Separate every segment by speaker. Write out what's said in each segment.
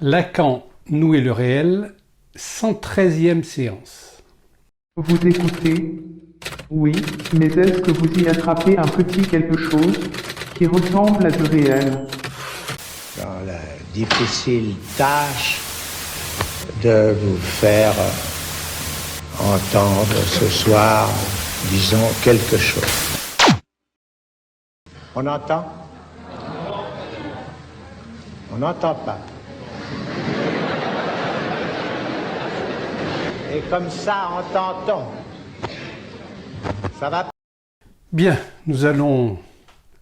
Speaker 1: Lacan, nous et le réel, 113e séance.
Speaker 2: Vous écoutez? Oui, mais est-ce que vous y attrapez un petit quelque chose qui ressemble à du réel?
Speaker 3: Dans la difficile tâche de vous faire entendre ce soir, disons, quelque chose. On entend? On n'entend pas. Et comme ça, entend-on. Ça va?
Speaker 1: Bien, nous allons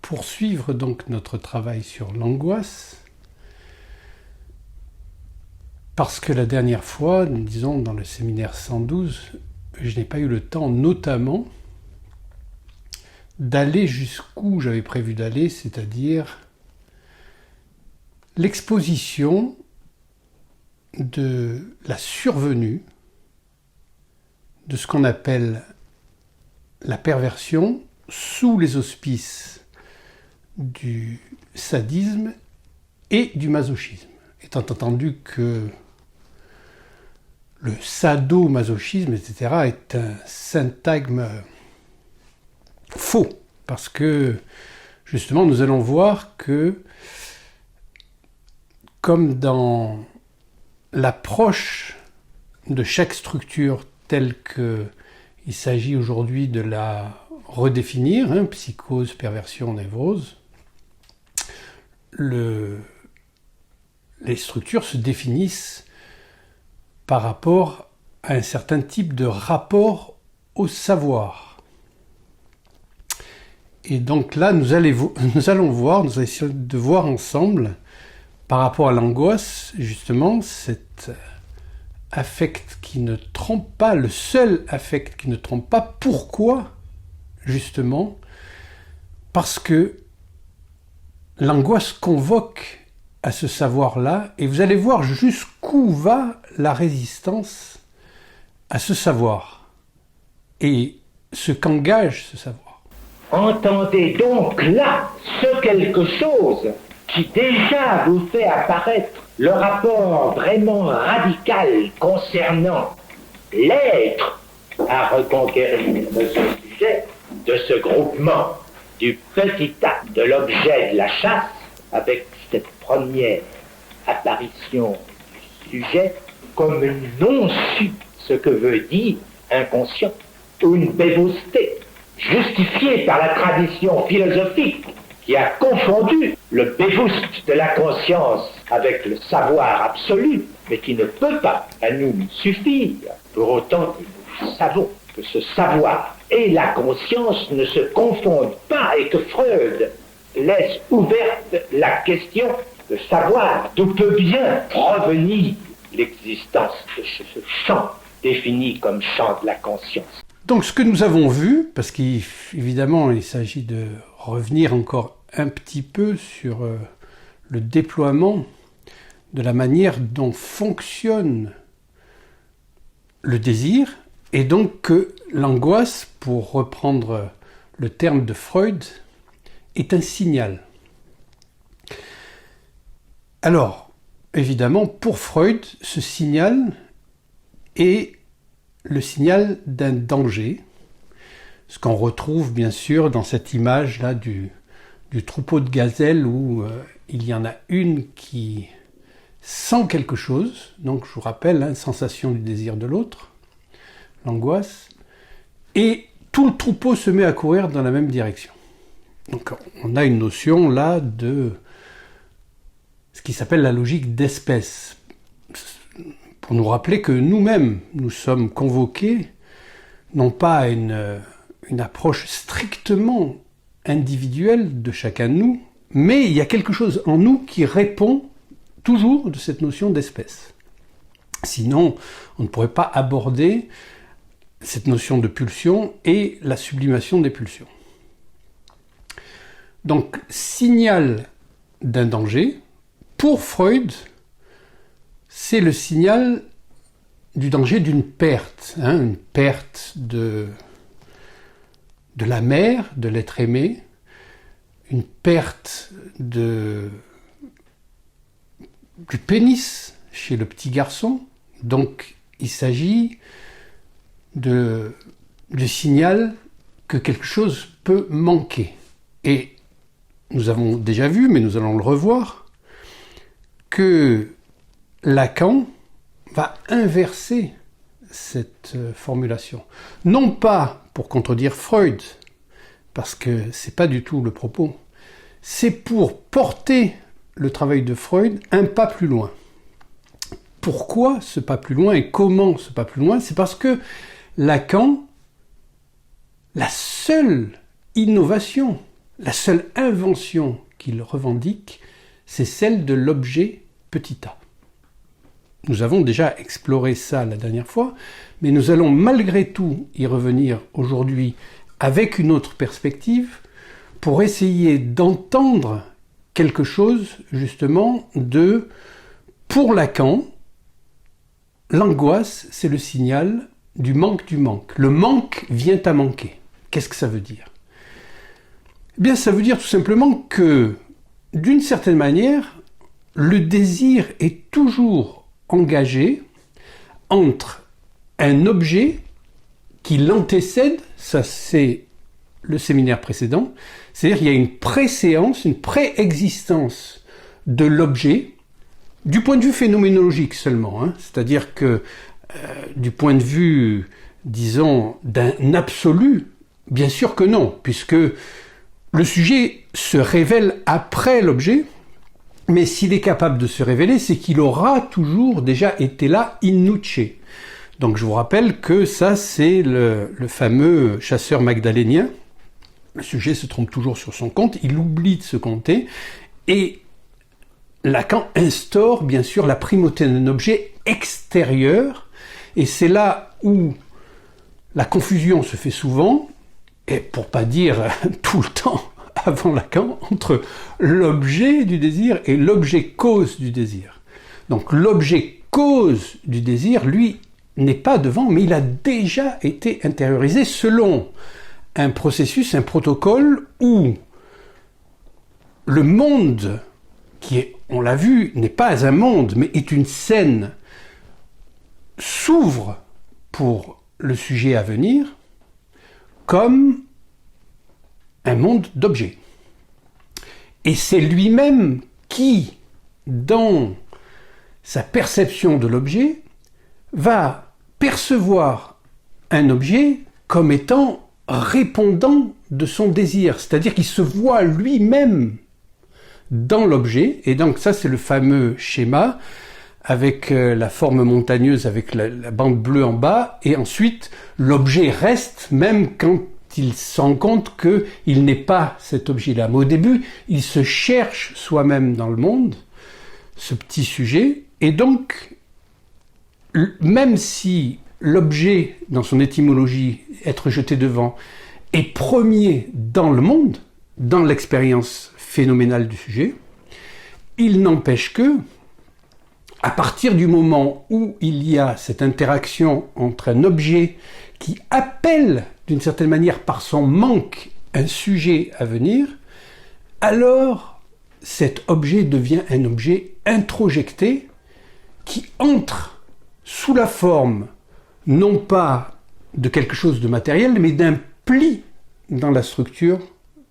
Speaker 1: poursuivre donc notre travail sur l'angoisse. Parce que la dernière fois, disons dans le séminaire 112, je n'ai pas eu le temps notamment d'aller jusqu'où j'avais prévu d'aller, c'est-à-dire l'exposition de la survenue de ce qu'on appelle la perversion sous les auspices du sadisme et du masochisme. Étant entendu que le sadomasochisme, etc., est un syntagme faux, parce que justement nous allons voir que, comme dans l'approche de chaque structure telle qu'il s'agit aujourd'hui de la redéfinir, psychose, perversion, névrose, les structures se définissent par rapport à un certain type de rapport au savoir. Et donc là, nous allons essayer de voir ensemble, par rapport à l'angoisse, justement, cet affect qui ne trompe pas, le seul affect qui ne trompe pas. Pourquoi? Justement, parce que l'angoisse convoque à ce savoir-là, et vous allez voir jusqu'où va la résistance à ce savoir, et ce qu'engage ce savoir.
Speaker 4: Entendez donc là ce quelque chose qui déjà vous fait apparaître le rapport vraiment radical concernant l'être à reconquérir de ce sujet, de ce groupement du petit acte de l'objet de la chasse, avec cette première apparition du sujet comme une non-su, ce que veut dire inconscient, ou une bévosté, justifiée par la tradition philosophique qui a confondu le bévouste de la conscience avec le savoir absolu, mais qui ne peut pas à nous suffire, pour autant que nous savons que ce savoir et la conscience ne se confondent pas et que Freud laisse ouverte la question de savoir d'où peut bien provenir l'existence de ce champ défini comme champ de la conscience.
Speaker 1: Donc ce que nous avons vu, parce qu'évidemment il s'agit de revenir encore un petit peu sur le déploiement de la manière dont fonctionne le désir, et donc que l'angoisse, pour reprendre le terme de Freud, est un signal. Alors, évidemment, pour Freud, ce signal est le signal d'un danger, ce qu'on retrouve bien sûr dans cette image-là du troupeau de gazelles où il y en a une qui sent quelque chose, donc je vous rappelle, sensation du désir de l'autre, l'angoisse, et tout le troupeau se met à courir dans la même direction. Donc on a une notion là de ce qui s'appelle la logique d'espèce, pour nous rappeler que nous-mêmes, nous sommes convoqués, non pas à une approche strictement individuelle de chacun de nous, mais il y a quelque chose en nous qui répond toujours de cette notion d'espèce. Sinon, on ne pourrait pas aborder cette notion de pulsion et la sublimation des pulsions. Donc, signal d'un danger, pour Freud, c'est le signal du danger d'une perte, une perte de la mère, de l'être aimé, une perte du pénis, chez le petit garçon. Donc il s'agit du signal que quelque chose peut manquer. Et nous avons déjà vu, mais nous allons le revoir, que Lacan va inverser cette formulation. Non pas pour contredire Freud, parce que c'est pas du tout le propos, c'est pour porter le travail de Freud un pas plus loin. Pourquoi ce pas plus loin et comment ce pas plus loin? C'est parce que Lacan, la seule innovation, la seule invention qu'il revendique, c'est celle de l'objet petit a. Nous avons déjà exploré ça la dernière fois, mais nous allons malgré tout y revenir aujourd'hui avec une autre perspective pour essayer d'entendre quelque chose justement de, pour Lacan, l'angoisse, c'est le signal du manque du manque. Le manque vient à manquer. Qu'est-ce que ça veut dire? Eh bien, ça veut dire tout simplement que, d'une certaine manière, le désir est toujours engagé entre un objet qui l'antécède, ça c'est le séminaire précédent, c'est-à-dire qu'il y a une préséance, une préexistence de l'objet, du point de vue phénoménologique seulement, hein, c'est-à-dire que du point de vue, disons, d'un absolu, bien sûr que non, puisque le sujet se révèle après l'objet, mais s'il est capable de se révéler, c'est qu'il aura toujours déjà été là in nuce. Donc je vous rappelle que ça, c'est le fameux chasseur magdalénien. Le sujet se trompe toujours sur son compte, il oublie de se compter, et Lacan instaure bien sûr la primauté d'un objet extérieur, et c'est là où la confusion se fait souvent, et pour pas dire tout le temps avant Lacan, entre l'objet du désir et l'objet cause du désir. Donc l'objet cause du désir, lui, n'est pas devant, mais il a déjà été intériorisé selon un processus, un protocole où le monde, qui est, on l'a vu, n'est pas un monde, mais est une scène, s'ouvre pour le sujet à venir comme un monde d'objets. Et c'est lui-même qui, dans sa perception de l'objet, va percevoir un objet comme étant répondant de son désir, c'est-à-dire qu'il se voit lui-même dans l'objet, et donc ça c'est le fameux schéma avec la forme montagneuse avec la bande bleue en bas, et ensuite l'objet reste même quand il se rend compte qu'il n'est pas cet objet-là. Mais au début, il se cherche soi-même dans le monde, ce petit sujet, et donc, même si l'objet, dans son étymologie, être jeté devant, est premier dans le monde, dans l'expérience phénoménale du sujet, il n'empêche que, à partir du moment où il y a cette interaction entre un objet qui appelle d'une certaine manière par son manque un sujet à venir, alors cet objet devient un objet introjecté qui entre sous la forme non pas de quelque chose de matériel, mais d'un pli dans la structure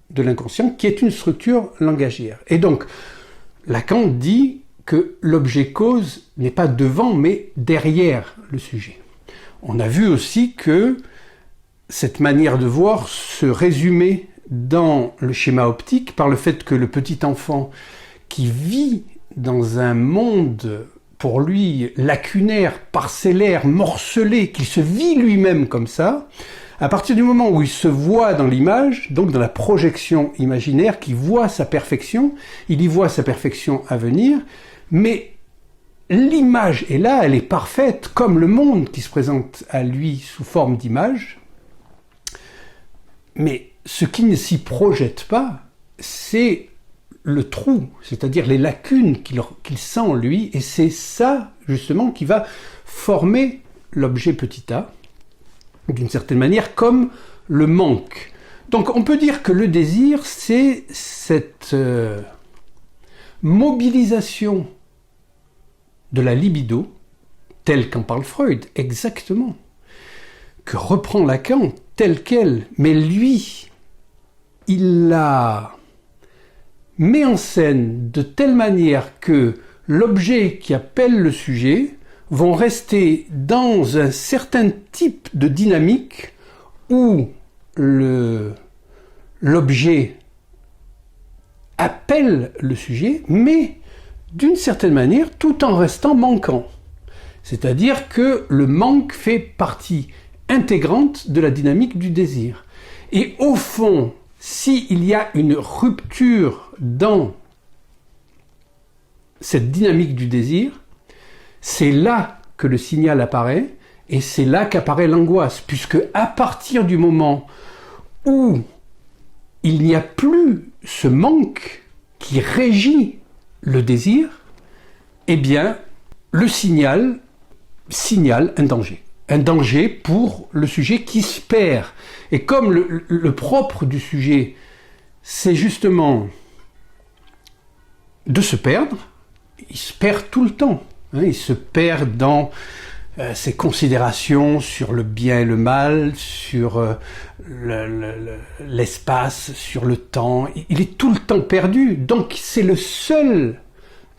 Speaker 1: de l'inconscient qui est une structure langagière. Et donc, Lacan dit que l'objet cause n'est pas devant, mais derrière le sujet. On a vu aussi que cette manière de voir se résumait dans le schéma optique par le fait que le petit enfant qui vit dans un monde, pour lui, lacunaire, parcellaire, morcelé, qu'il se vit lui-même comme ça, à partir du moment où il se voit dans l'image, donc dans la projection imaginaire, qu'il voit sa perfection, il y voit sa perfection à venir, mais l'image est là, elle est parfaite, comme le monde qui se présente à lui sous forme d'image, mais ce qui ne s'y projette pas, c'est le trou, c'est-à-dire les lacunes qu'il sent en lui, et c'est ça, justement, qui va former l'objet petit a, d'une certaine manière, comme le manque. Donc on peut dire que le désir, c'est cette mobilisation de la libido, tel qu'en parle Freud, exactement, que reprend Lacan, tel quel, mais lui, il la met en scène de telle manière que l'objet qui appelle le sujet vont rester dans un certain type de dynamique où l'objet appelle le sujet, mais d'une certaine manière, tout en restant manquant. C'est-à-dire que le manque fait partie intégrante de la dynamique du désir. Et au fond, s'il y a une rupture dans cette dynamique du désir, c'est là que le signal apparaît, et c'est là qu'apparaît l'angoisse, puisque à partir du moment où il n'y a plus ce manque qui régit le désir, eh bien, le signale un danger. Un danger pour le sujet qui se perd. Et comme le propre du sujet, c'est justement de se perdre, il se perd tout le temps. Il se perd dans ses considérations sur le bien et le mal, sur l'espace, sur le temps. Il est tout le temps perdu. Donc c'est le seul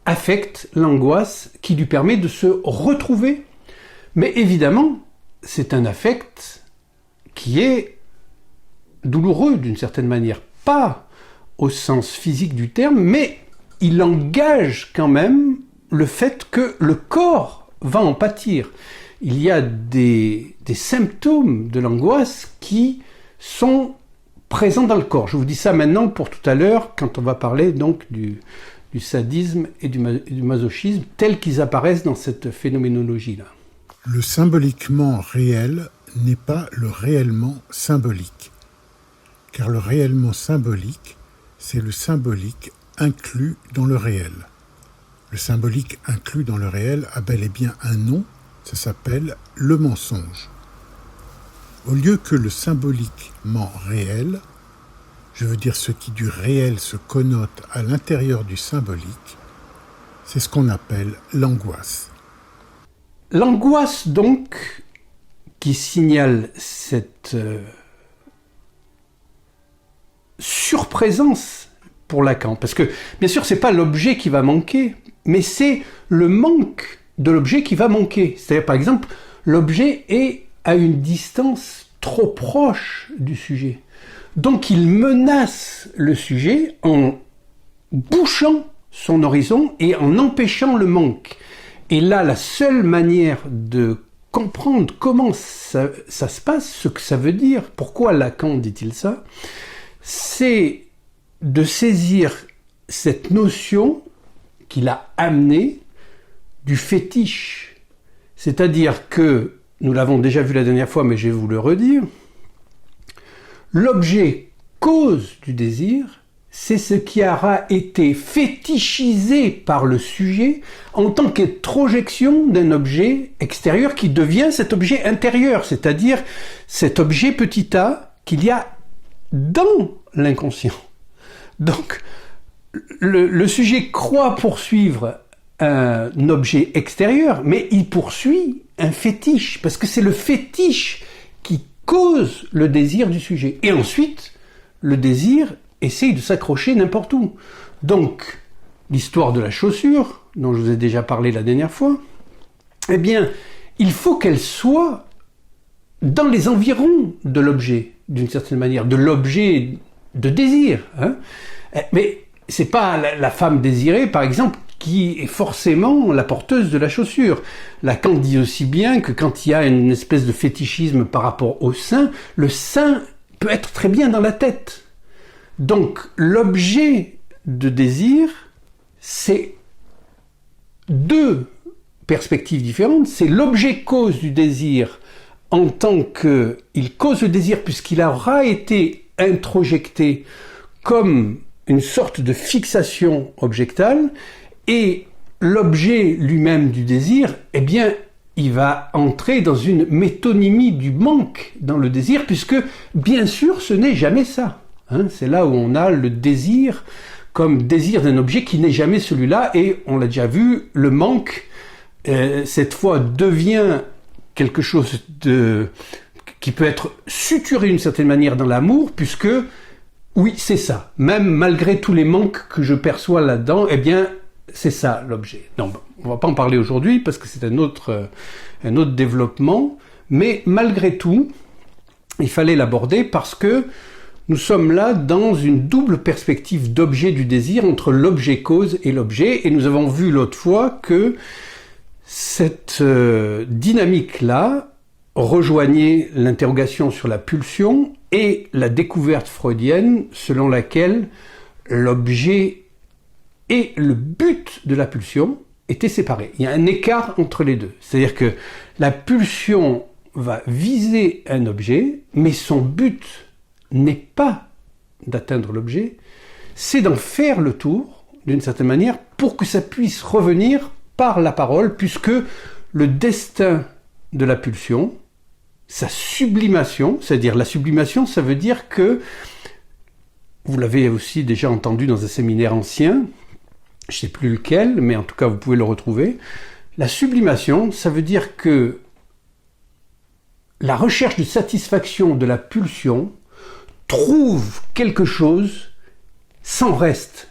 Speaker 1: affect, l'angoisse, qui lui permet de se retrouver. Mais évidemment, c'est un affect qui est douloureux d'une certaine manière. Pas au sens physique du terme, mais il engage quand même le fait que le corps va en pâtir. Il y a des symptômes de l'angoisse qui sont présents dans le corps. Je vous dis ça maintenant pour tout à l'heure, quand on va parler donc du sadisme et du masochisme, tels qu'ils apparaissent dans cette phénoménologie-là.
Speaker 5: Le symboliquement réel n'est pas le réellement symbolique, car le réellement symbolique, c'est le symbolique inclus dans le réel. Le symbolique inclus dans le réel a bel et bien un nom, ça s'appelle le mensonge. Au lieu que le symboliquement réel, je veux dire ce qui du réel se connote à l'intérieur du symbolique, c'est ce qu'on appelle l'angoisse.
Speaker 1: L'angoisse donc, qui signale cette surprésence pour Lacan, parce que bien sûr c'est pas l'objet qui va manquer, mais c'est le manque de l'objet qui va manquer. C'est-à-dire par exemple, l'objet est à une distance trop proche du sujet. Donc il menace le sujet en bouchant son horizon et en empêchant le manque. Et là, la seule manière de comprendre comment ça se passe, ce que ça veut dire, pourquoi Lacan dit-il ça, c'est de saisir cette notion qu'il a amenée du fétiche. C'est-à-dire que, nous l'avons déjà vu la dernière fois, mais je vais vous le redire, l'objet cause du désir, c'est ce qui aura été fétichisé par le sujet en tant que projection d'un objet extérieur qui devient cet objet intérieur, c'est-à-dire cet objet petit a qu'il y a dans l'inconscient. Donc, le sujet croit poursuivre un objet extérieur, mais il poursuit un fétiche, parce que c'est le fétiche qui cause le désir du sujet. Et ensuite, le désir essaye de s'accrocher n'importe où. Donc, l'histoire de la chaussure, dont je vous ai déjà parlé la dernière fois, eh bien, il faut qu'elle soit dans les environs de l'objet, d'une certaine manière, de l'objet de désir. Mais c'est pas la femme désirée, par exemple, qui est forcément la porteuse de la chaussure. Lacan dit aussi bien que quand il y a une espèce de fétichisme par rapport au sein, le sein peut être très bien dans la tête. Donc, l'objet de désir, c'est deux perspectives différentes. C'est l'objet cause du désir en tant qu'il cause le désir puisqu'il aura été introjecté comme une sorte de fixation objectale, et l'objet lui-même du désir, eh bien, il va entrer dans une métonymie du manque dans le désir, puisque, bien sûr, ce n'est jamais ça. C'est là où on a le désir comme désir d'un objet qui n'est jamais celui-là, et on l'a déjà vu, le manque cette foi devient quelque chose qui peut être suturé d'une certaine manière dans l'amour, puisque, oui, c'est ça. Même malgré tous les manques que je perçois là-dedans, eh bien, c'est ça l'objet. Non, on va pas en parler aujourd'hui, parce que c'est un autre développement, mais malgré tout, il fallait l'aborder parce que nous sommes là dans une double perspective d'objet du désir entre l'objet cause et l'objet, et nous avons vu l'autre fois que cette dynamique-là rejoignait l'interrogation sur la pulsion et la découverte freudienne selon laquelle l'objet et le but de la pulsion étaient séparés. Il y a un écart entre les deux. C'est-à-dire que la pulsion va viser un objet, mais son but n'est pas d'atteindre l'objet, c'est d'en faire le tour, d'une certaine manière, pour que ça puisse revenir par la parole, puisque le destin de la pulsion, sa sublimation, c'est-à-dire la sublimation, ça veut dire que, vous l'avez aussi déjà entendu dans un séminaire ancien, je ne sais plus lequel, mais en tout cas vous pouvez le retrouver, la sublimation, ça veut dire que la recherche de satisfaction de la pulsion trouve quelque chose sans reste.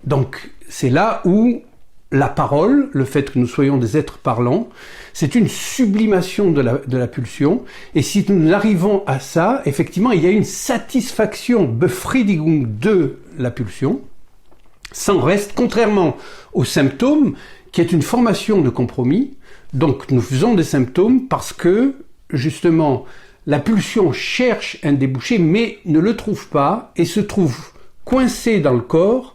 Speaker 1: Donc c'est là où la parole, le fait que nous soyons des êtres parlants, c'est une sublimation de la pulsion. Et si nous arrivons à ça, effectivement, il y a une satisfaction, Befriedigung de la pulsion, sans reste, contrairement aux symptômes, qui est une formation de compromis. Donc nous faisons des symptômes parce que, justement, la pulsion cherche un débouché, mais ne le trouve pas, et se trouve coincée dans le corps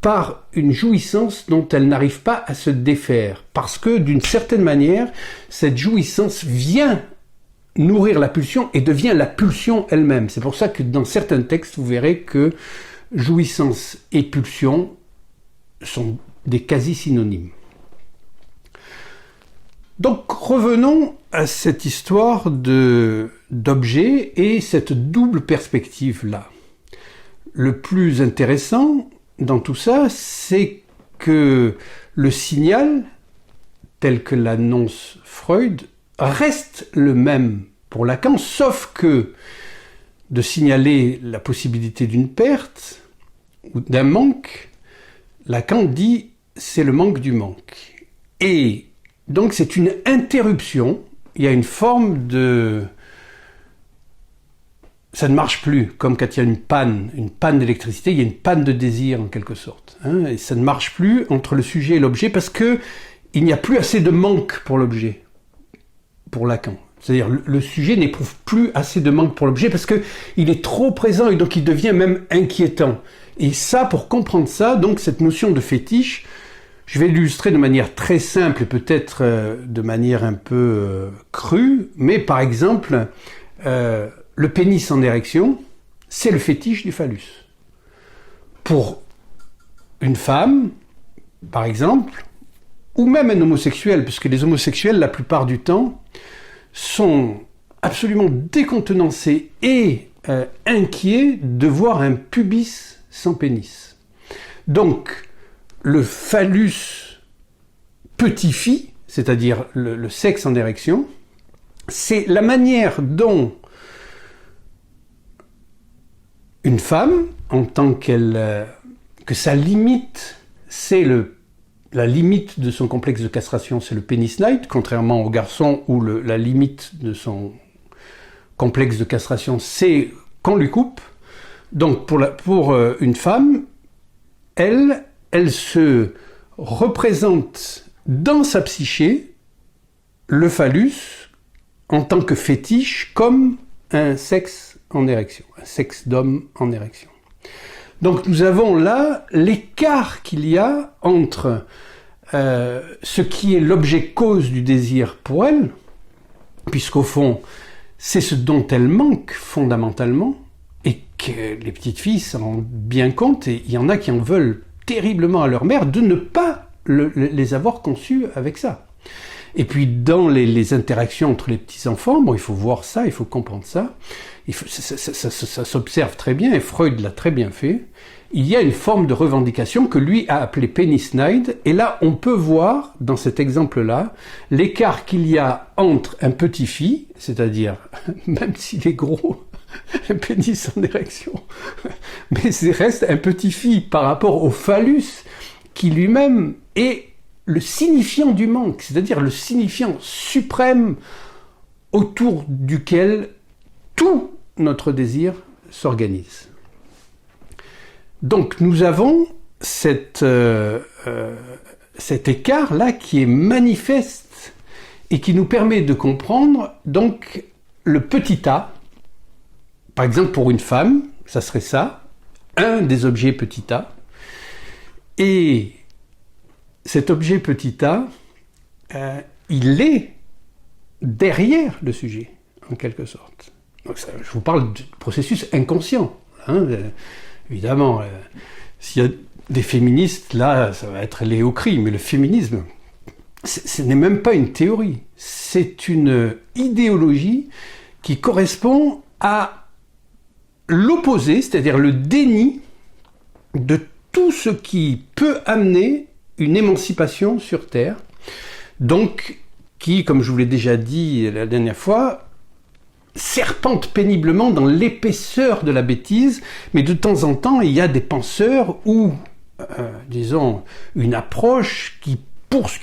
Speaker 1: par une jouissance dont elle n'arrive pas à se défaire. Parce que, d'une certaine manière, cette jouissance vient nourrir la pulsion et devient la pulsion elle-même. C'est pour ça que dans certains textes, vous verrez que jouissance et pulsion sont des quasi-synonymes. Donc revenons à cette histoire d'objet et cette double perspective-là. Le plus intéressant dans tout ça, c'est que le signal, tel que l'annonce Freud, reste le même pour Lacan, sauf que de signaler la possibilité d'une perte ou d'un manque, Lacan dit c'est le manque du manque. Et donc c'est une interruption, il y a une forme de... Ça ne marche plus, comme quand il y a une panne d'électricité, il y a une panne de désir en quelque sorte. Hein, et ça ne marche plus entre le sujet et l'objet parce que il n'y a plus assez de manque pour l'objet, pour Lacan. C'est-à-dire le sujet n'éprouve plus assez de manque pour l'objet parce que il est trop présent et donc il devient même inquiétant. Et ça, pour comprendre ça, donc cette notion de fétiche, je vais l'illustrer de manière très simple et peut-être de manière un peu crue, mais par exemple, le pénis en érection, c'est le fétiche du phallus. Pour une femme, par exemple, ou même un homosexuel, puisque les homosexuels, la plupart du temps, sont absolument décontenancés et inquiets de voir un pubis sans pénis. Donc, le phallus petit-fi, c'est-à-dire le sexe en érection, c'est la manière dont une femme, en tant que sa limite, c'est la limite de son complexe de castration, c'est le pénis night, contrairement au garçon où la limite de son complexe de castration, c'est qu'on lui coupe. Donc pour une femme, elle se représente dans sa psyché le phallus en tant que fétiche comme un sexe en érection, un sexe d'homme en érection. Donc nous avons là l'écart qu'il y a entre ce qui est l'objet cause du désir pour elle, puisqu'au fond, c'est ce dont elle manque fondamentalement, et que les petites filles s'en rendent bien compte, et il y en a qui en veulent terriblement à leur mère de ne pas les avoir conçues avec ça. Et puis dans les interactions entre les petits-enfants, bon, il faut voir ça, il faut comprendre ça. Ça s'observe très bien, et Freud l'a très bien fait. il y a une forme de revendication que lui a appelée pénisneide. Et là, on peut voir, dans cet exemple-là, l'écart qu'il y a entre un petit phi, c'est-à-dire, même s'il est gros, un pénis en érection, mais c'est reste un petit phi par rapport au phallus, qui lui-même est le signifiant du manque, c'est-à-dire le signifiant suprême autour duquel tout notre désir s'organise. Donc nous avons cet écart-là qui est manifeste et qui nous permet de comprendre donc le petit a. Par exemple, pour une femme, ça serait ça, un des objets petit a. Et cet objet petit a, il est derrière le sujet, en quelque sorte. Donc ça, je vous parle du processus inconscient. Évidemment, s'il y a des féministes, là, ça va être lié au cri, mais le féminisme, ce n'est même pas une théorie. C'est une idéologie qui correspond à l'opposé, c'est-à-dire le déni de tout ce qui peut amener une émancipation sur Terre, donc qui, comme je vous l'ai déjà dit la dernière fois, serpente péniblement dans l'épaisseur de la bêtise, mais de temps en temps, il y a des penseurs ou, disons, une approche qui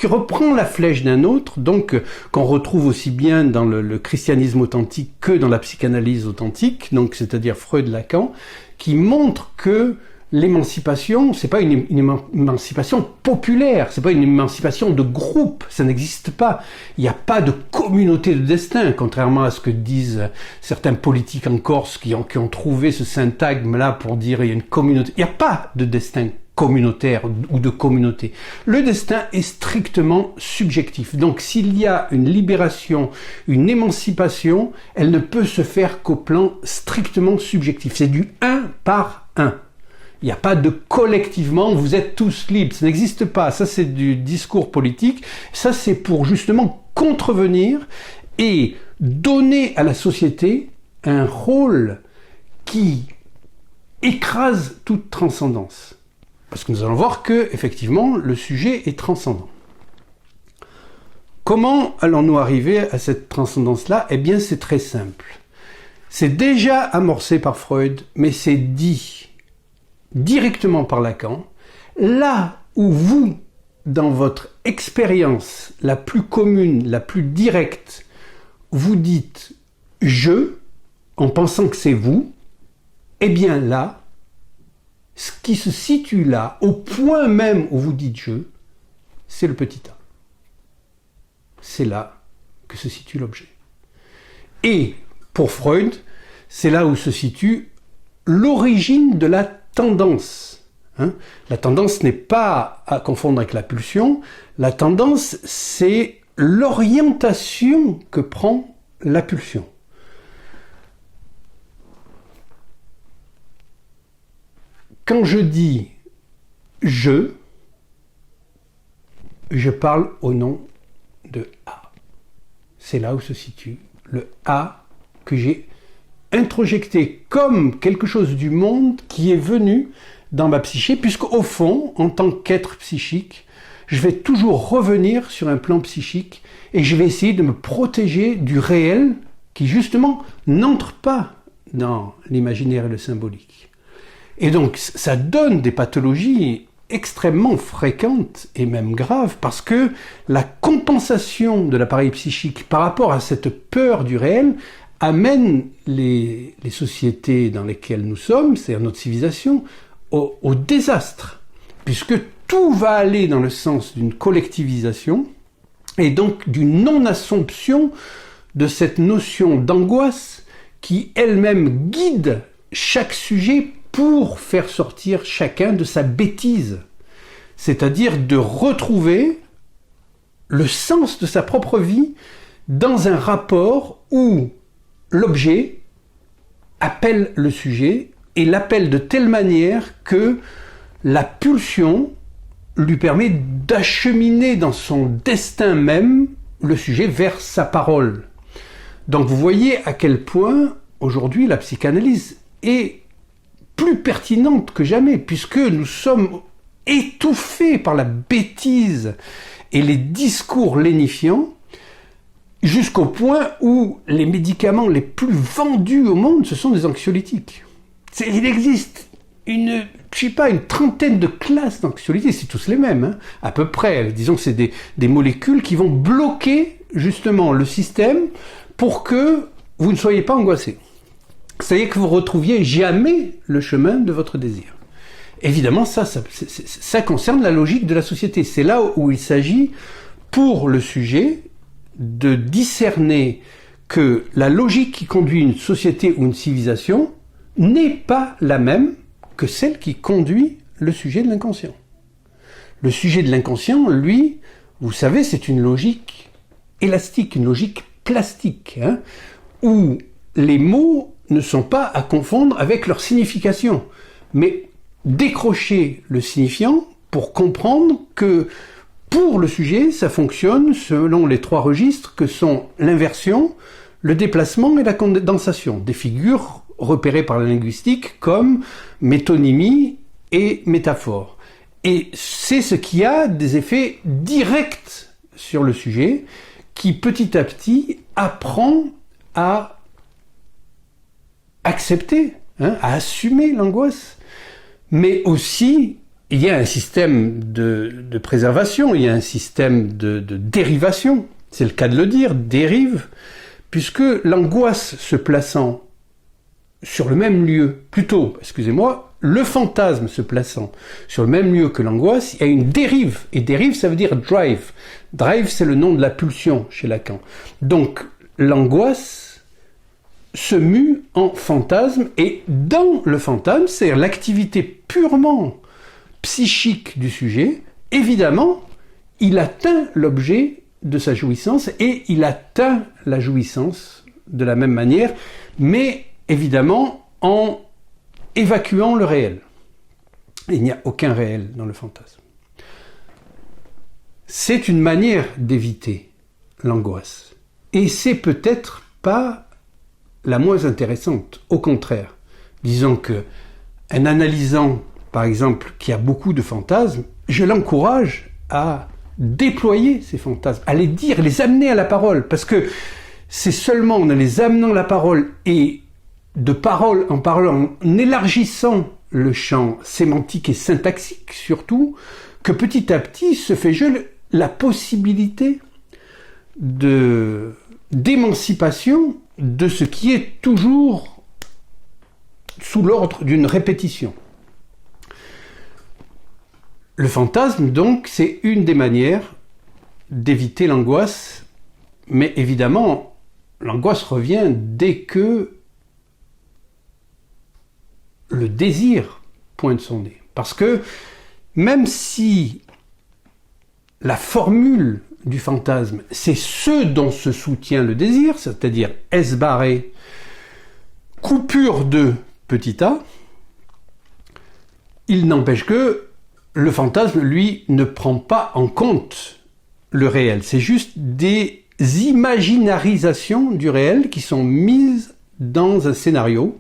Speaker 1: reprend la flèche d'un autre, donc qu'on retrouve aussi bien dans le christianisme authentique que dans la psychanalyse authentique, donc c'est-à-dire Freud, Lacan, qui montre que l'émancipation, c'est pas une émancipation populaire, c'est pas une émancipation de groupe, ça n'existe pas. Il n'y a pas de communauté de destin, contrairement à ce que disent certains politiques en Corse qui ont trouvé ce syntagme-là pour dire il y a une communauté. Il n'y a pas de destin communautaire ou de communauté. Le destin est strictement subjectif. Donc s'il y a une libération, une émancipation, elle ne peut se faire qu'au plan strictement subjectif. C'est du un par un. Il n'y a pas de collectivement, vous êtes tous libres, ça n'existe pas. Ça, c'est du discours politique. Ça, c'est pour justement contrevenir et donner à la société un rôle qui écrase toute transcendance. Parce que nous allons voir que, effectivement, le sujet est transcendant. Comment allons-nous arriver à cette transcendance-là ? Eh bien, c'est très simple. C'est déjà amorcé par Freud, mais c'est dit directement par Lacan, là où vous, dans votre expérience la plus commune, la plus directe, vous dites « je » en pensant que c'est vous, eh bien là, ce qui se situe là, au point même où vous dites « je », c'est le petit a. C'est là que se situe l'objet. Et pour Freud, c'est là où se situe l'origine de la tendance. La tendance n'est pas à confondre avec la pulsion. La tendance, c'est l'orientation que prend la pulsion. Quand je dis je parle au nom de A. C'est là où se situe le A que j'ai introjecté comme quelque chose du monde qui est venu dans ma psyché, puisqu'au fond, en tant qu'être psychique, je vais toujours revenir sur un plan psychique et je vais essayer de me protéger du réel qui, justement, n'entre pas dans l'imaginaire et le symbolique. Et donc, ça donne des pathologies extrêmement fréquentes et même graves, parce que la compensation de l'appareil psychique par rapport à cette peur du réel amène les sociétés dans lesquelles nous sommes, c'est-à-dire notre civilisation, au désastre, puisque tout va aller dans le sens d'une collectivisation et donc d'une non-assomption de cette notion d'angoisse qui elle-même guide chaque sujet pour faire sortir chacun de sa bêtise, c'est-à-dire de retrouver le sens de sa propre vie dans un rapport où l'objet appelle le sujet et l'appelle de telle manière que la pulsion lui permet d'acheminer dans son destin même le sujet vers sa parole. Donc vous voyez à quel point aujourd'hui la psychanalyse est plus pertinente que jamais, puisque nous sommes étouffés par la bêtise et les discours lénifiants, jusqu'au point où les médicaments les plus vendus au monde, ce sont des anxiolytiques. Il existe une trentaine de classes d'anxiolytiques, c'est tous les mêmes, hein, à peu près. Disons que c'est des molécules qui vont bloquer justement le système pour que vous ne soyez pas angoissé. C'est-à-dire que vous ne retrouviez jamais le chemin de votre désir. Évidemment, ça concerne la logique de la société. C'est là où il s'agit, pour le sujet, de discerner que la logique qui conduit une société ou une civilisation n'est pas la même que celle qui conduit le sujet de l'inconscient. Le sujet de l'inconscient, lui, vous savez, c'est une logique élastique, une logique plastique, hein, où les mots ne sont pas à confondre avec leur signification, mais décrocher le signifiant pour comprendre que pour le sujet, ça fonctionne selon les 3 registres que sont l'inversion, le déplacement et la condensation, des figures repérées par la linguistique comme métonymie et métaphore. Et c'est ce qui a des effets directs sur le sujet, qui petit à petit apprend à accepter, hein, à assumer l'angoisse. Mais aussi, il y a un système de préservation, il y a un système de dérivation, c'est le cas de le dire, dérive, puisque l'angoisse se plaçant sur le même lieu, le fantasme se plaçant sur le même lieu que l'angoisse, il y a une dérive, et dérive ça veut dire drive. Drive c'est le nom de la pulsion chez Lacan. Donc l'angoisse se mue en fantasme, et dans le fantasme, c'est-à-dire l'activité purement psychique du sujet, évidemment, il atteint l'objet de sa jouissance, et il atteint la jouissance de la même manière, mais évidemment en évacuant le réel. Il n'y a aucun réel dans le fantasme. C'est une manière d'éviter l'angoisse, et c'est peut-être pas la moins intéressante, au contraire. Disons que un analysant, par exemple, qui a beaucoup de fantasmes, je l'encourage à déployer ces fantasmes, à les dire, les amener à la parole, parce que c'est seulement en les amenant à la parole, et de parole en parole, en élargissant le champ sémantique et syntaxique surtout, que petit à petit se fait la possibilité d'émancipation de ce qui est toujours sous l'ordre d'une répétition. Le fantasme, donc, c'est une des manières d'éviter l'angoisse, mais évidemment, l'angoisse revient dès que le désir pointe son nez. Parce que même si la formule du fantasme, c'est ce dont se soutient le désir, c'est-à-dire S barré, coupure de petit a, il n'empêche que le fantasme, lui, ne prend pas en compte le réel. C'est juste des imaginarisations du réel qui sont mises dans un scénario,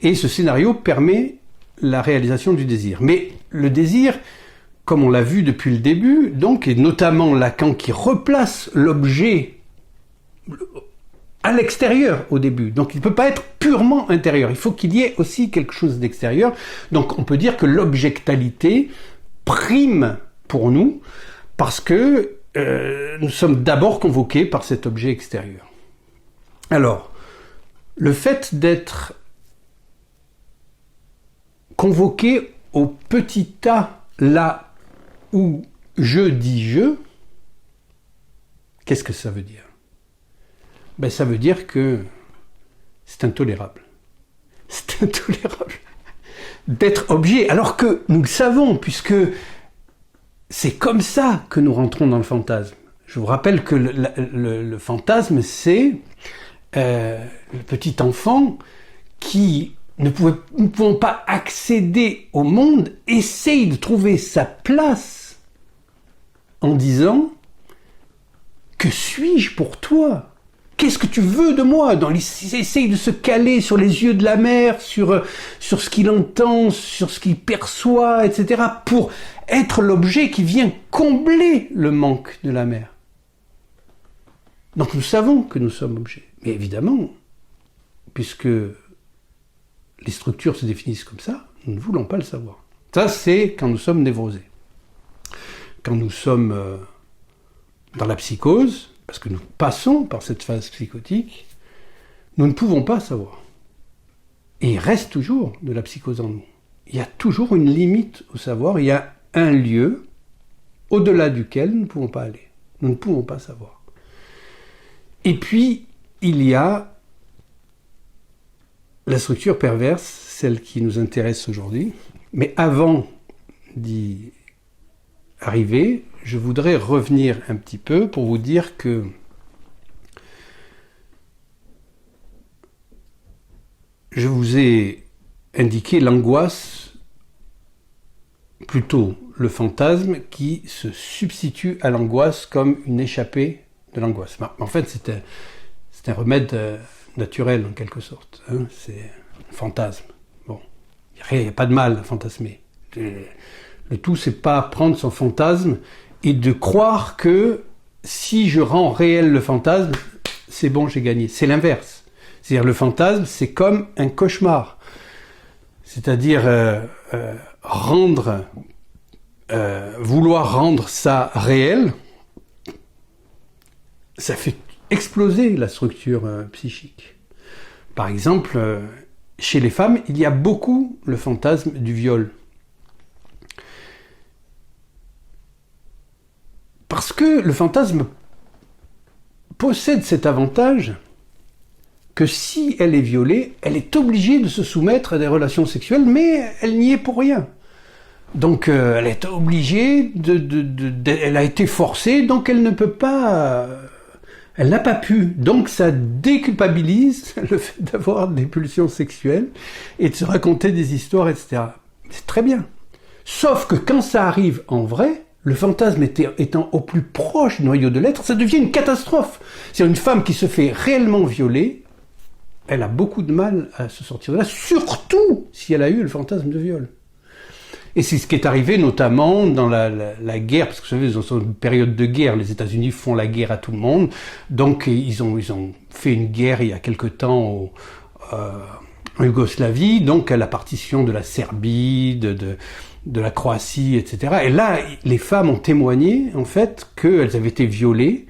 Speaker 1: et ce scénario permet la réalisation du désir. Mais le désir, comme on l'a vu depuis le début, donc, et notamment Lacan qui replace l'objet à l'extérieur au début. Donc il ne peut pas être purement intérieur, il faut qu'il y ait aussi quelque chose d'extérieur. Donc on peut dire que l'objectalité prime pour nous, parce que nous sommes d'abord convoqués par cet objet extérieur. Alors, le fait d'être convoqué au petit a, là où je dis je, qu'est-ce que ça veut dire ? Ben, ça veut dire que c'est intolérable. C'est intolérable d'être objet, alors que nous le savons, puisque c'est comme ça que nous rentrons dans le fantasme. Je vous rappelle que le fantasme, c'est le petit enfant qui ne pouvant pas accéder au monde, essaye de trouver sa place en disant « Que suis-je pour toi ? qu'est-ce que tu veux de moi? Il essaye de se caler sur les yeux de la mère, sur ce qu'il entend, sur ce qu'il perçoit, etc., pour être l'objet qui vient combler le manque de la mère. Donc nous savons que nous sommes objets. Mais évidemment, puisque les structures se définissent comme ça, nous ne voulons pas le savoir. Ça, c'est quand nous sommes névrosés. Quand nous sommes dans la psychose, parce que nous passons par cette phase psychotique, nous ne pouvons pas savoir. Et il reste toujours de la psychose en nous. Il y a toujours une limite au savoir, il y a un lieu au-delà duquel nous ne pouvons pas aller. Nous ne pouvons pas savoir. Et puis, il y a la structure perverse, celle qui nous intéresse aujourd'hui. Mais avant d'y arriver, je voudrais revenir un petit peu pour vous dire que je vous ai indiqué l'angoisse, plutôt le fantasme, qui se substitue à l'angoisse comme une échappée de l'angoisse. En fait, c'est un remède naturel en quelque sorte. Hein. C'est un fantasme. Bon, il n'y a pas de mal à fantasmer. Le tout, c'est pas prendre son fantasme et de croire que si je rends réel le fantasme, c'est bon, j'ai gagné. C'est l'inverse. C'est-à-dire le fantasme, c'est comme un cauchemar. C'est-à-dire vouloir rendre ça réel, ça fait exploser la structure psychique. Par exemple, chez les femmes, il y a beaucoup le fantasme du viol. Parce que le fantasme possède cet avantage que si elle est violée, elle est obligée de se soumettre à des relations sexuelles, mais elle n'y est pour rien. Donc elle est obligée, elle a été forcée, donc elle ne peut pas... Elle n'a pas pu. Donc ça déculpabilise le fait d'avoir des pulsions sexuelles et de se raconter des histoires, etc. C'est très bien. Sauf que quand ça arrive en vrai, le fantasme étant au plus proche du noyau de l'être, ça devient une catastrophe. C'est une femme qui se fait réellement violer, elle a beaucoup de mal à se sortir de là, surtout si elle a eu le fantasme de viol. Et c'est ce qui est arrivé notamment dans la guerre, parce que vous savez, ils sont une période de guerre, les États-Unis font la guerre à tout le monde, donc ils ont fait une guerre il y a quelque temps en Yougoslavie, donc à la partition de la Serbie, de la Croatie, etc. Et là, les femmes ont témoigné, en fait, qu'elles avaient été violées,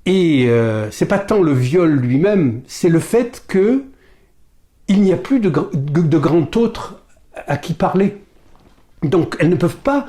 Speaker 1: et c'est pas tant le viol lui-même, c'est le fait que il n'y a plus de grand autre à qui parler. Donc elles ne peuvent pas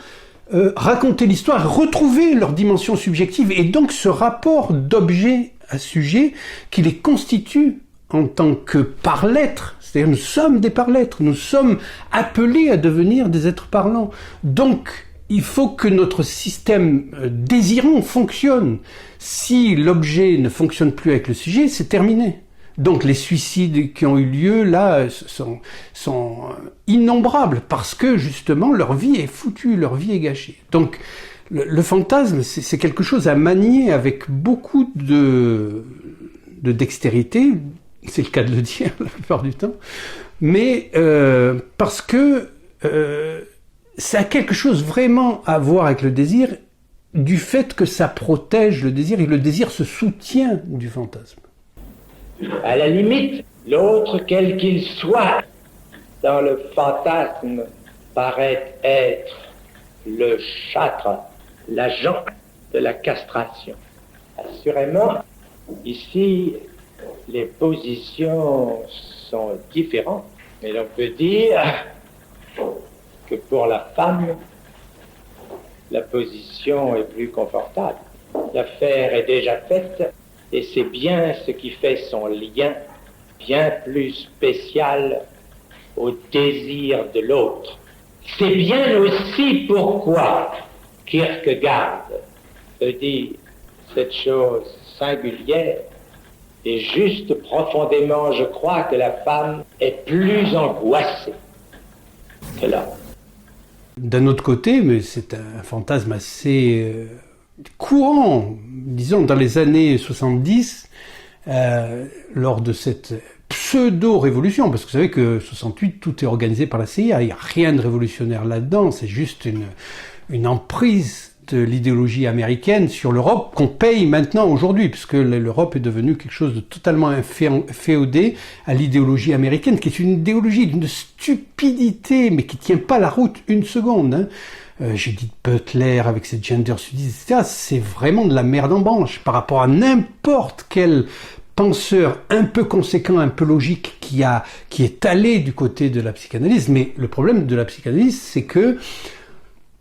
Speaker 1: raconter l'histoire, retrouver leur dimension subjective, et donc ce rapport d'objet à sujet qui les constitue en tant que par-l'être. C'est-à-dire nous sommes des par-l'être, nous sommes appelés à devenir des êtres parlants. Donc il faut que notre système désirant fonctionne. Si l'objet ne fonctionne plus avec le sujet, c'est terminé. Donc les suicides qui ont eu lieu là sont innombrables parce que justement leur vie est foutue, leur vie est gâchée. Donc le fantasme, c'est quelque chose à manier avec beaucoup de dextérité, c'est le cas de le dire la plupart du temps, mais parce que ça a quelque chose vraiment à voir avec le désir, du fait que ça protège le désir et le désir se soutient du fantasme.
Speaker 4: À la limite, l'autre, quel qu'il soit, dans le fantasme, paraît être le châtre, l'agent de la castration. Assurément, ici, les positions sont différentes, mais l'on peut dire que pour la femme, la position est plus confortable. L'affaire est déjà faite, et c'est bien ce qui fait son lien bien plus spécial au désir de l'autre. C'est bien aussi pourquoi Kierkegaard se dit cette chose singulière, et juste profondément, je crois que la femme est plus angoissée que l'homme.
Speaker 1: D'un autre côté, mais c'est un fantasme assez courant, disons dans les années 70, lors de cette pseudo-révolution, parce que vous savez que 68, tout est organisé par la CIA, il n'y a rien de révolutionnaire là-dedans, c'est juste une emprise de l'idéologie américaine sur l'Europe qu'on paye maintenant aujourd'hui, puisque l'Europe est devenue quelque chose de totalement féodé à l'idéologie américaine, qui est une idéologie d'une stupidité, mais qui tient pas la route une seconde. Hein. Judith Butler avec ses gender studies, etc., c'est vraiment de la merde en branche par rapport à n'importe quel penseur un peu conséquent, un peu logique qui est allé du côté de la psychanalyse. Mais le problème de la psychanalyse, c'est que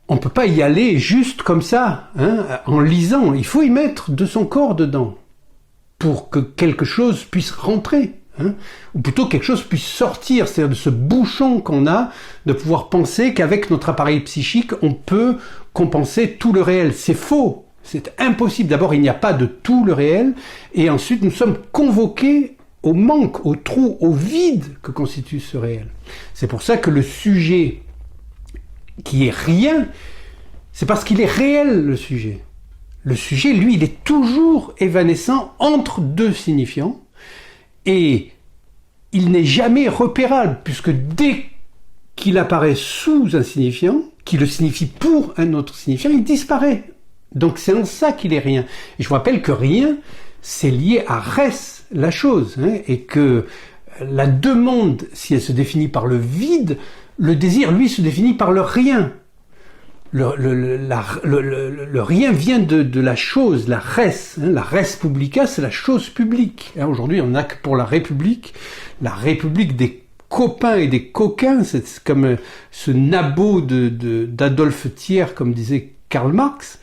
Speaker 1: on peut pas y aller juste comme ça, hein, en lisant. Il faut y mettre de son corps dedans pour que quelque chose puisse rentrer, hein, ou plutôt quelque chose puisse sortir, c'est-à-dire de ce bouchon qu'on a de pouvoir penser qu'avec notre appareil psychique, on peut compenser tout le réel. C'est faux, c'est impossible. D'abord, il n'y a pas de tout le réel, et ensuite, nous sommes convoqués au manque, au trou, au vide que constitue ce réel. C'est pour ça que le sujet qui est rien, c'est parce qu'il est réel, le sujet. Le sujet, lui, il est toujours évanescent entre deux signifiants, et il n'est jamais repérable, puisque dès qu'il apparaît sous un signifiant, qui le signifie pour un autre signifiant, il disparaît. Donc c'est en ça qu'il est rien. Et je vous rappelle que rien, c'est lié à res, la chose, hein, et que la demande, si elle se définit par le vide, le désir, lui, se définit par le rien. Le rien vient de la chose, la res. Hein, la res publica, c'est la chose publique. Hein, aujourd'hui, on n'a que pour la République des copains et des coquins. C'est comme ce nabot d'Adolphe Thiers, comme disait Karl Marx,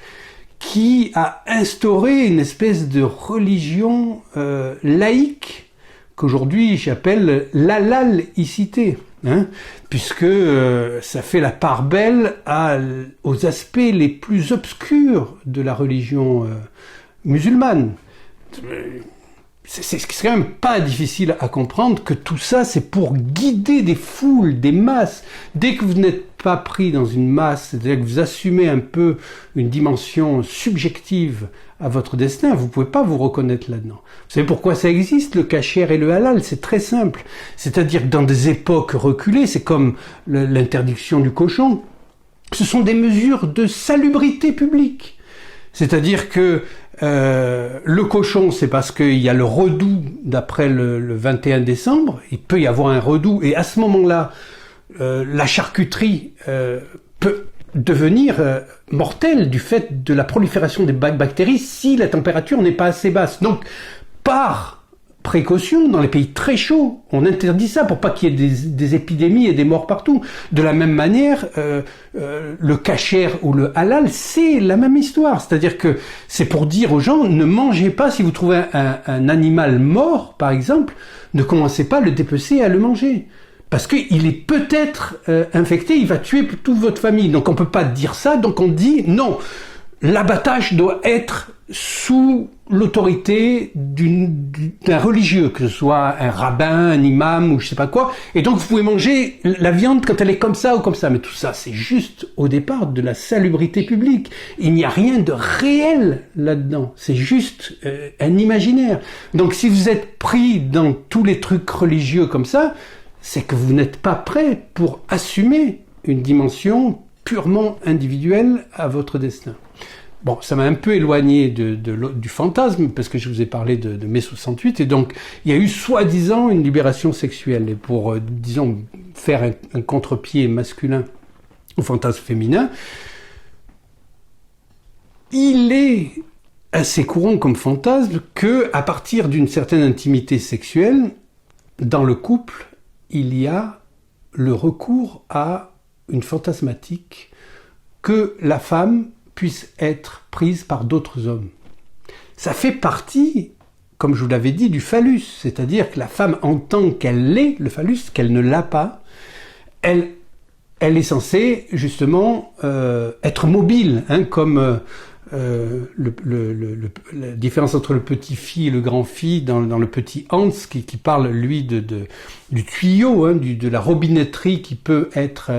Speaker 1: qui a instauré une espèce de religion laïque qu'aujourd'hui j'appelle l'alalicité. Hein, puisque ça fait la part belle aux aspects les plus obscurs de la religion musulmane. C'est quand même pas difficile à comprendre que tout ça, c'est pour guider des foules, des masses. Dès que vous n'êtes pas pris dans une masse, c'est-à-dire que vous assumez un peu une dimension subjective à votre destin, vous pouvez pas vous reconnaître là-dedans. Vous savez pourquoi ça existe, le kasher et le halal? C'est très simple. C'est-à-dire que dans des époques reculées, c'est comme l'interdiction du cochon, ce sont des mesures de salubrité publique. C'est-à-dire que le cochon, c'est parce qu'il y a le redout d'après le 21 décembre, il peut y avoir un redout, et à ce moment-là, la charcuterie peut devenir mortelle du fait de la prolifération des bactéries si la température n'est pas assez basse. Donc, par précaution, dans les pays très chauds, on interdit ça pour pas qu'il y ait des épidémies et des morts partout. De la même manière, le kasher ou le halal, c'est la même histoire. C'est-à-dire que c'est pour dire aux gens, ne mangez pas, si vous trouvez un animal mort, par exemple, ne commencez pas à le dépecer et à le manger. Parce qu'il est peut-être infecté, il va tuer toute votre famille. Donc on peut pas dire ça, donc on dit non, l'abattage doit être sous l'autorité d'un religieux, que ce soit un rabbin, un imam ou je sais pas quoi. Et donc vous pouvez manger la viande quand elle est comme ça ou comme ça. Mais tout ça, c'est juste au départ de la salubrité publique. Il n'y a rien de réel là-dedans. C'est juste un imaginaire. Donc si vous êtes pris dans tous les trucs religieux comme ça, c'est que vous n'êtes pas prêt pour assumer une dimension purement individuelle à votre destin. Bon, ça m'a un peu éloigné du fantasme, parce que je vous ai parlé de mai 68, et donc il y a eu soi-disant une libération sexuelle, et pour, disons, faire un contre-pied masculin au fantasme féminin, il est assez courant comme fantasme que, à partir d'une certaine intimité sexuelle, dans le couple, il y a le recours à une fantasmatique que la femme puisse être prise par d'autres hommes. Ça fait partie, comme je vous l'avais dit, du phallus, c'est-à-dire que la femme, en tant qu'elle est le phallus, qu'elle ne l'a pas, elle est censée justement être mobile, hein, comme la différence entre le petit phi et le grand phi dans le petit Hans qui parle lui du tuyau, hein, de la robinetterie qui peut être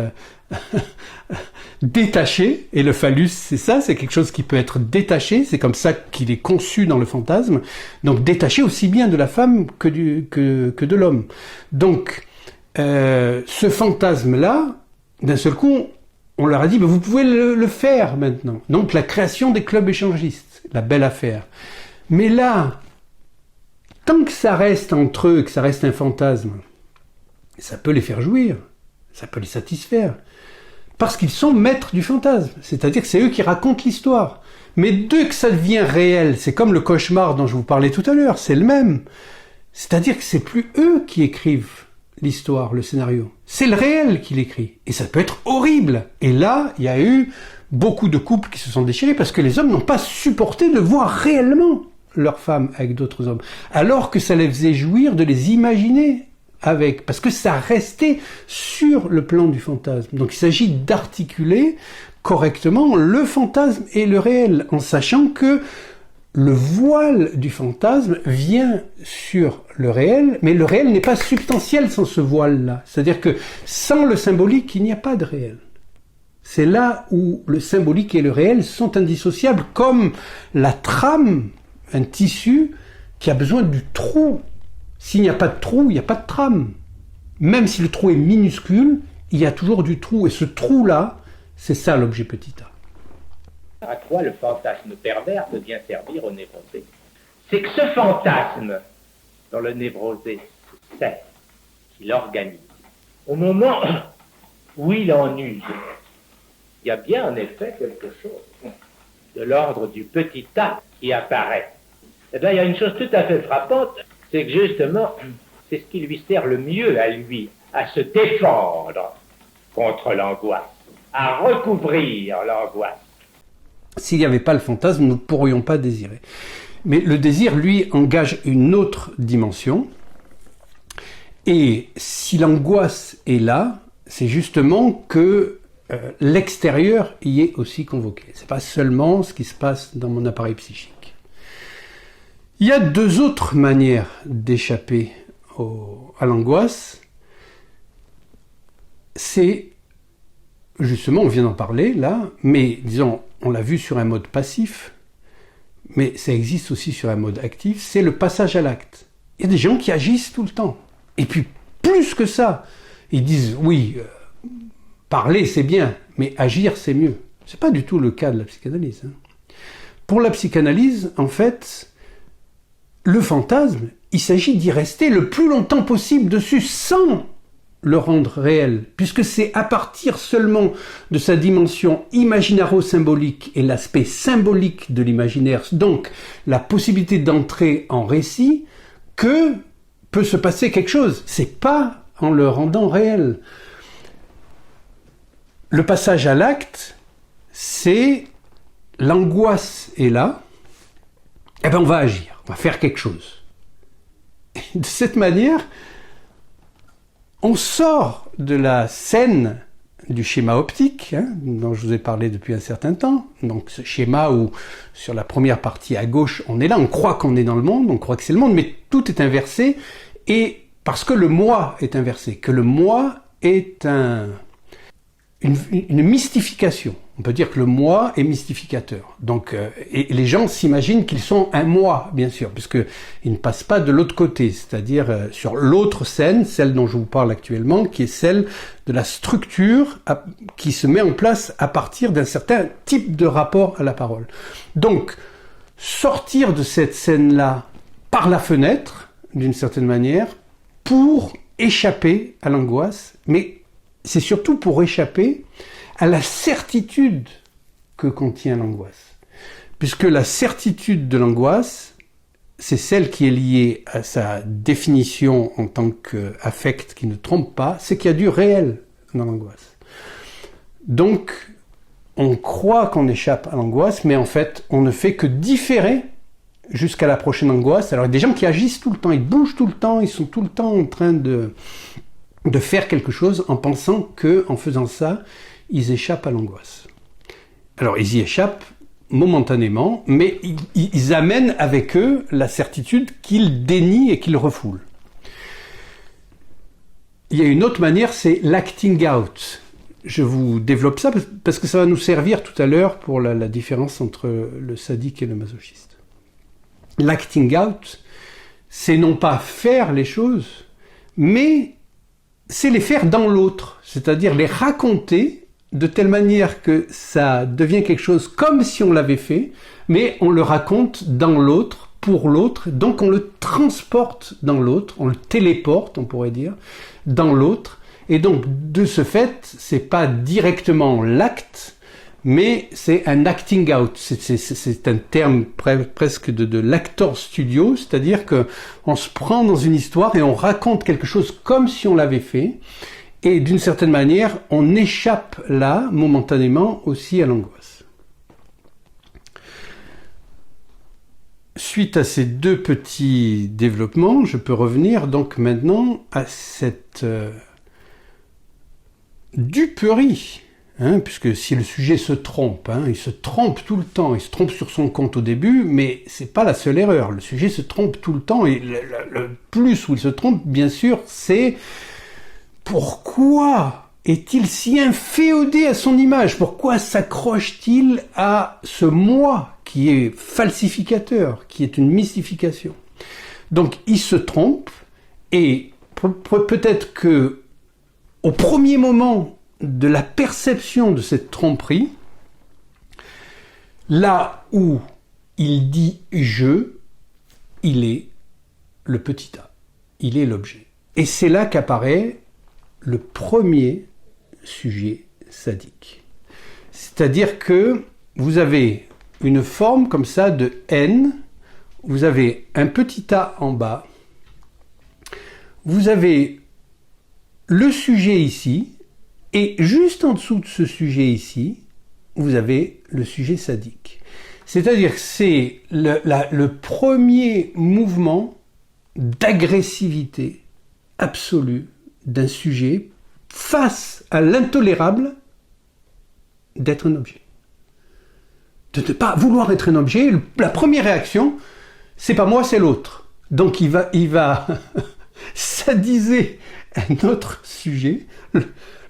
Speaker 1: détaché, et le phallus, c'est ça, c'est quelque chose qui peut être détaché, c'est comme ça qu'il est conçu dans le fantasme, donc détaché aussi bien de la femme que de l'homme. Donc, ce fantasme-là, d'un seul coup, on leur a dit, vous pouvez le faire maintenant. Donc, la création des clubs échangistes, la belle affaire. Mais là, tant que ça reste entre eux, que ça reste un fantasme, ça peut les faire jouir, ça peut les satisfaire. Parce qu'ils sont maîtres du fantasme, c'est-à-dire que c'est eux qui racontent l'histoire. Mais dès que ça devient réel, c'est comme le cauchemar dont je vous parlais tout à l'heure, c'est le même. C'est-à-dire que c'est plus eux qui écrivent l'histoire, le scénario. C'est le réel qui l'écrit. Et ça peut être horrible. Et là, il y a eu beaucoup de couples qui se sont déchirés parce que les hommes n'ont pas supporté de voir réellement leurs femmes avec d'autres hommes. Alors que ça les faisait jouir de les imaginer avec, parce que ça restait sur le plan du fantasme. Donc il s'agit d'articuler correctement le fantasme et le réel, en sachant que le voile du fantasme vient sur le réel, mais le réel n'est pas substantiel sans ce voile-là. C'est-à-dire que sans le symbolique, il n'y a pas de réel. C'est là où le symbolique et le réel sont indissociables, comme la trame, un tissu qui a besoin du trou. S'il n'y a pas de trou, il n'y a pas de trame. Même si le trou est minuscule, il y a toujours du trou. Et ce trou-là, c'est ça l'objet petit a.
Speaker 4: À quoi le fantasme pervers peut bien servir au névrosé? C'est que ce fantasme, dont le névrosé sait, qu'il organise, au moment où il en use, il y a bien en effet quelque chose de l'ordre du petit a qui apparaît. Eh bien, il y a une chose tout à fait frappante, c'est que justement, c'est ce qui lui sert le mieux à lui, à se défendre contre l'angoisse, à recouvrir l'angoisse.
Speaker 1: S'il n'y avait pas le fantasme, nous ne pourrions pas désirer. Mais le désir, lui, engage une autre dimension. Et si l'angoisse est là, c'est justement que l'extérieur y est aussi convoqué. C'est pas seulement ce qui se passe dans mon appareil psychique. Il y a deux autres manières d'échapper à l'angoisse. C'est, justement, on vient d'en parler là, mais disons, on l'a vu sur un mode passif, mais ça existe aussi sur un mode actif, c'est le passage à l'acte. Il y a des gens qui agissent tout le temps. Et puis, plus que ça, ils disent, oui, parler c'est bien, mais agir c'est mieux. C'est pas du tout le cas de la psychanalyse. Pour la psychanalyse, en fait, le fantasme, il s'agit d'y rester le plus longtemps possible dessus sans le rendre réel, puisque c'est à partir seulement de sa dimension imaginaro-symbolique et l'aspect symbolique de l'imaginaire, donc la possibilité d'entrer en récit, que peut se passer quelque chose. C'est pas en le rendant réel. Le passage à l'acte, c'est l'angoisse est là, et ben on va agir, on va faire quelque chose. Et de cette manière, on sort de la scène du schéma optique, dont je vous ai parlé depuis un certain temps. Donc ce schéma où, sur la première partie à gauche, on est là, on croit qu'on est dans le monde, on croit que c'est le monde, mais tout est inversé, et parce que le moi est inversé, que le moi est une mystification. On peut dire que le moi est mystificateur. Donc, et les gens s'imaginent qu'ils sont un moi, bien sûr, puisqu'ils ne passent pas de l'autre côté, c'est-à-dire sur l'autre scène, celle dont je vous parle actuellement, qui est celle de la structure qui se met en place à partir d'un certain type de rapport à la parole. Donc, sortir de cette scène-là par la fenêtre, d'une certaine manière, pour échapper à l'angoisse, mais c'est surtout pour échapper à la certitude que contient l'angoisse. Puisque la certitude de l'angoisse, c'est celle qui est liée à sa définition en tant qu'affect qui ne trompe pas, c'est qu'il y a du réel dans l'angoisse. Donc, on croit qu'on échappe à l'angoisse, mais en fait, on ne fait que différer jusqu'à la prochaine angoisse. Alors, il y a des gens qui agissent tout le temps, ils bougent tout le temps, ils sont tout le temps en train de faire quelque chose en pensant qu'en faisant ça, ils échappent à l'angoisse. Alors, ils y échappent momentanément, mais ils amènent avec eux la certitude qu'ils dénient et qu'ils refoulent. Il y a une autre manière, c'est l'acting out. je vous développe ça parce que ça va nous servir tout à l'heure pour la différence entre le sadique et le masochiste. L'acting out, c'est non pas faire les choses, mais c'est les faire dans l'autre, c'est-à-dire les raconter de telle manière que ça devient quelque chose comme si on l'avait fait, mais on le raconte dans l'autre, pour l'autre, donc on le transporte dans l'autre, on le téléporte, on pourrait dire, dans l'autre, et donc de ce fait, c'est pas directement l'acte, mais c'est un acting out, c'est un terme presque de l'actor studio, c'est-à-dire que on se prend dans une histoire et on raconte quelque chose comme si on l'avait fait, et d'une certaine manière, on échappe là, momentanément, aussi à l'angoisse. Suite à ces deux petits développements, je peux revenir donc maintenant à cette duperie. Puisque si le sujet se trompe, il se trompe tout le temps, il se trompe sur son compte au début, mais c'est pas la seule erreur. Le sujet se trompe tout le temps, et le plus où il se trompe, bien sûr, c'est pourquoi est-il si inféodé à son image? Pourquoi s'accroche-t-il à ce moi qui est falsificateur, qui est une mystification? Donc il se trompe, et peut-être que au premier moment de la perception de cette tromperie, là où il dit « je », il est le petit a, il est l'objet. Et c'est là qu'apparaît le premier sujet sadique. C'est-à-dire que vous avez une forme comme ça de N, vous avez un petit a en bas, vous avez le sujet ici, et juste en dessous de ce sujet ici, vous avez le sujet sadique. C'est-à-dire que c'est le premier mouvement d'agressivité absolue d'un sujet face à l'intolérable d'être un objet. De ne pas vouloir être un objet, la première réaction, c'est pas moi, c'est l'autre. Donc il va sadiser un autre sujet,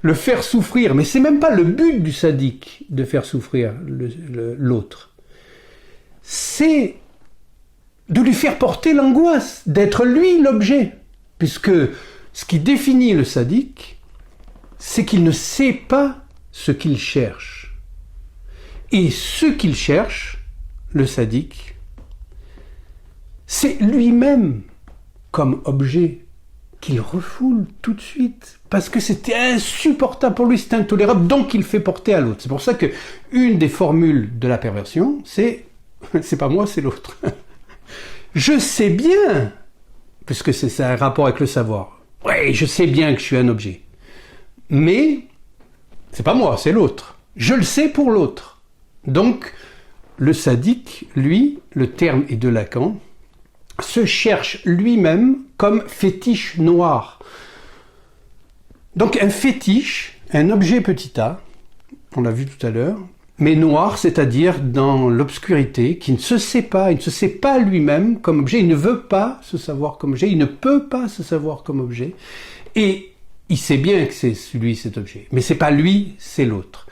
Speaker 1: le faire souffrir, mais c'est même pas le but du sadique de faire souffrir l'autre. C'est de lui faire porter l'angoisse, d'être lui l'objet. Puisque ce qui définit le sadique, c'est qu'il ne sait pas ce qu'il cherche. Et ce qu'il cherche, le sadique, c'est lui-même comme objet qu'il refoule tout de suite, parce que c'était insupportable pour lui, c'était intolérable, donc il fait porter à l'autre. C'est pour ça que une des formules de la perversion, c'est pas moi, c'est l'autre. Je sais bien, puisque c'est un rapport avec le savoir. Oui, je sais bien que je suis un objet, mais c'est pas moi, c'est l'autre. Je le sais pour l'autre. Donc, le sadique, lui, le terme est de Lacan, se cherche lui-même comme fétiche noir. Donc un fétiche, un objet petit a, on l'a vu tout à l'heure, mais noir, c'est-à-dire dans l'obscurité, qui ne se sait pas, il ne se sait pas lui-même comme objet, il ne veut pas se savoir comme objet, il ne peut pas se savoir comme objet, et il sait bien que c'est lui cet objet, mais c'est pas lui, c'est l'autre.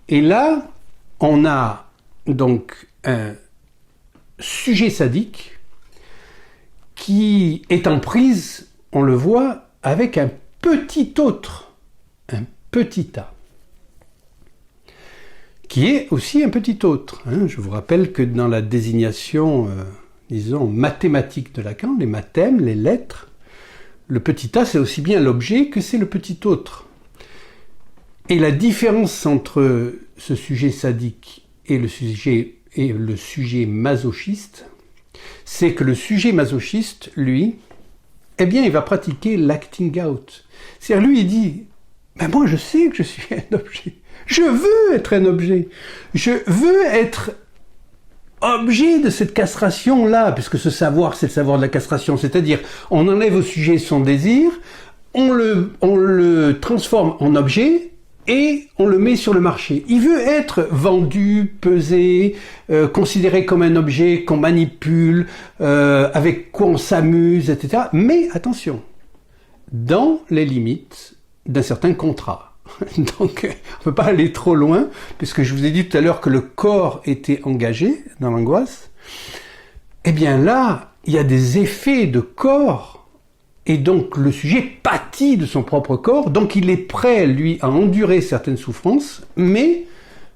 Speaker 1: Et là, on a donc un sujet sadique qui est en prise, on le voit, avec un petit autre, un petit a, qui est aussi un petit autre. Je vous rappelle que dans la désignation, disons, mathématique de Lacan, les mathèmes, les lettres, le petit a, c'est aussi bien l'objet que c'est le petit autre. Et la différence entre ce sujet sadique et le sujet masochiste, c'est que le sujet masochiste, lui, eh bien, il va pratiquer l'acting out. C'est-à-dire, lui, il dit, ben moi, je sais que je suis un objet. Je veux être un objet. Je veux être objet de cette castration-là, puisque ce savoir, c'est le savoir de la castration. C'est-à-dire, on enlève au sujet son désir, on le transforme en objet, et on le met sur le marché. Il veut être vendu, pesé, considéré comme un objet qu'on manipule, avec quoi on s'amuse, etc. Mais attention, dans les limites d'un certain contrat. Donc, on ne peut pas aller trop loin, puisque je vous ai dit tout à l'heure que le corps était engagé dans l'angoisse. Eh bien là, il y a des effets de corps, et donc le sujet pâtit de son propre corps, donc il est prêt, lui, à endurer certaines souffrances, mais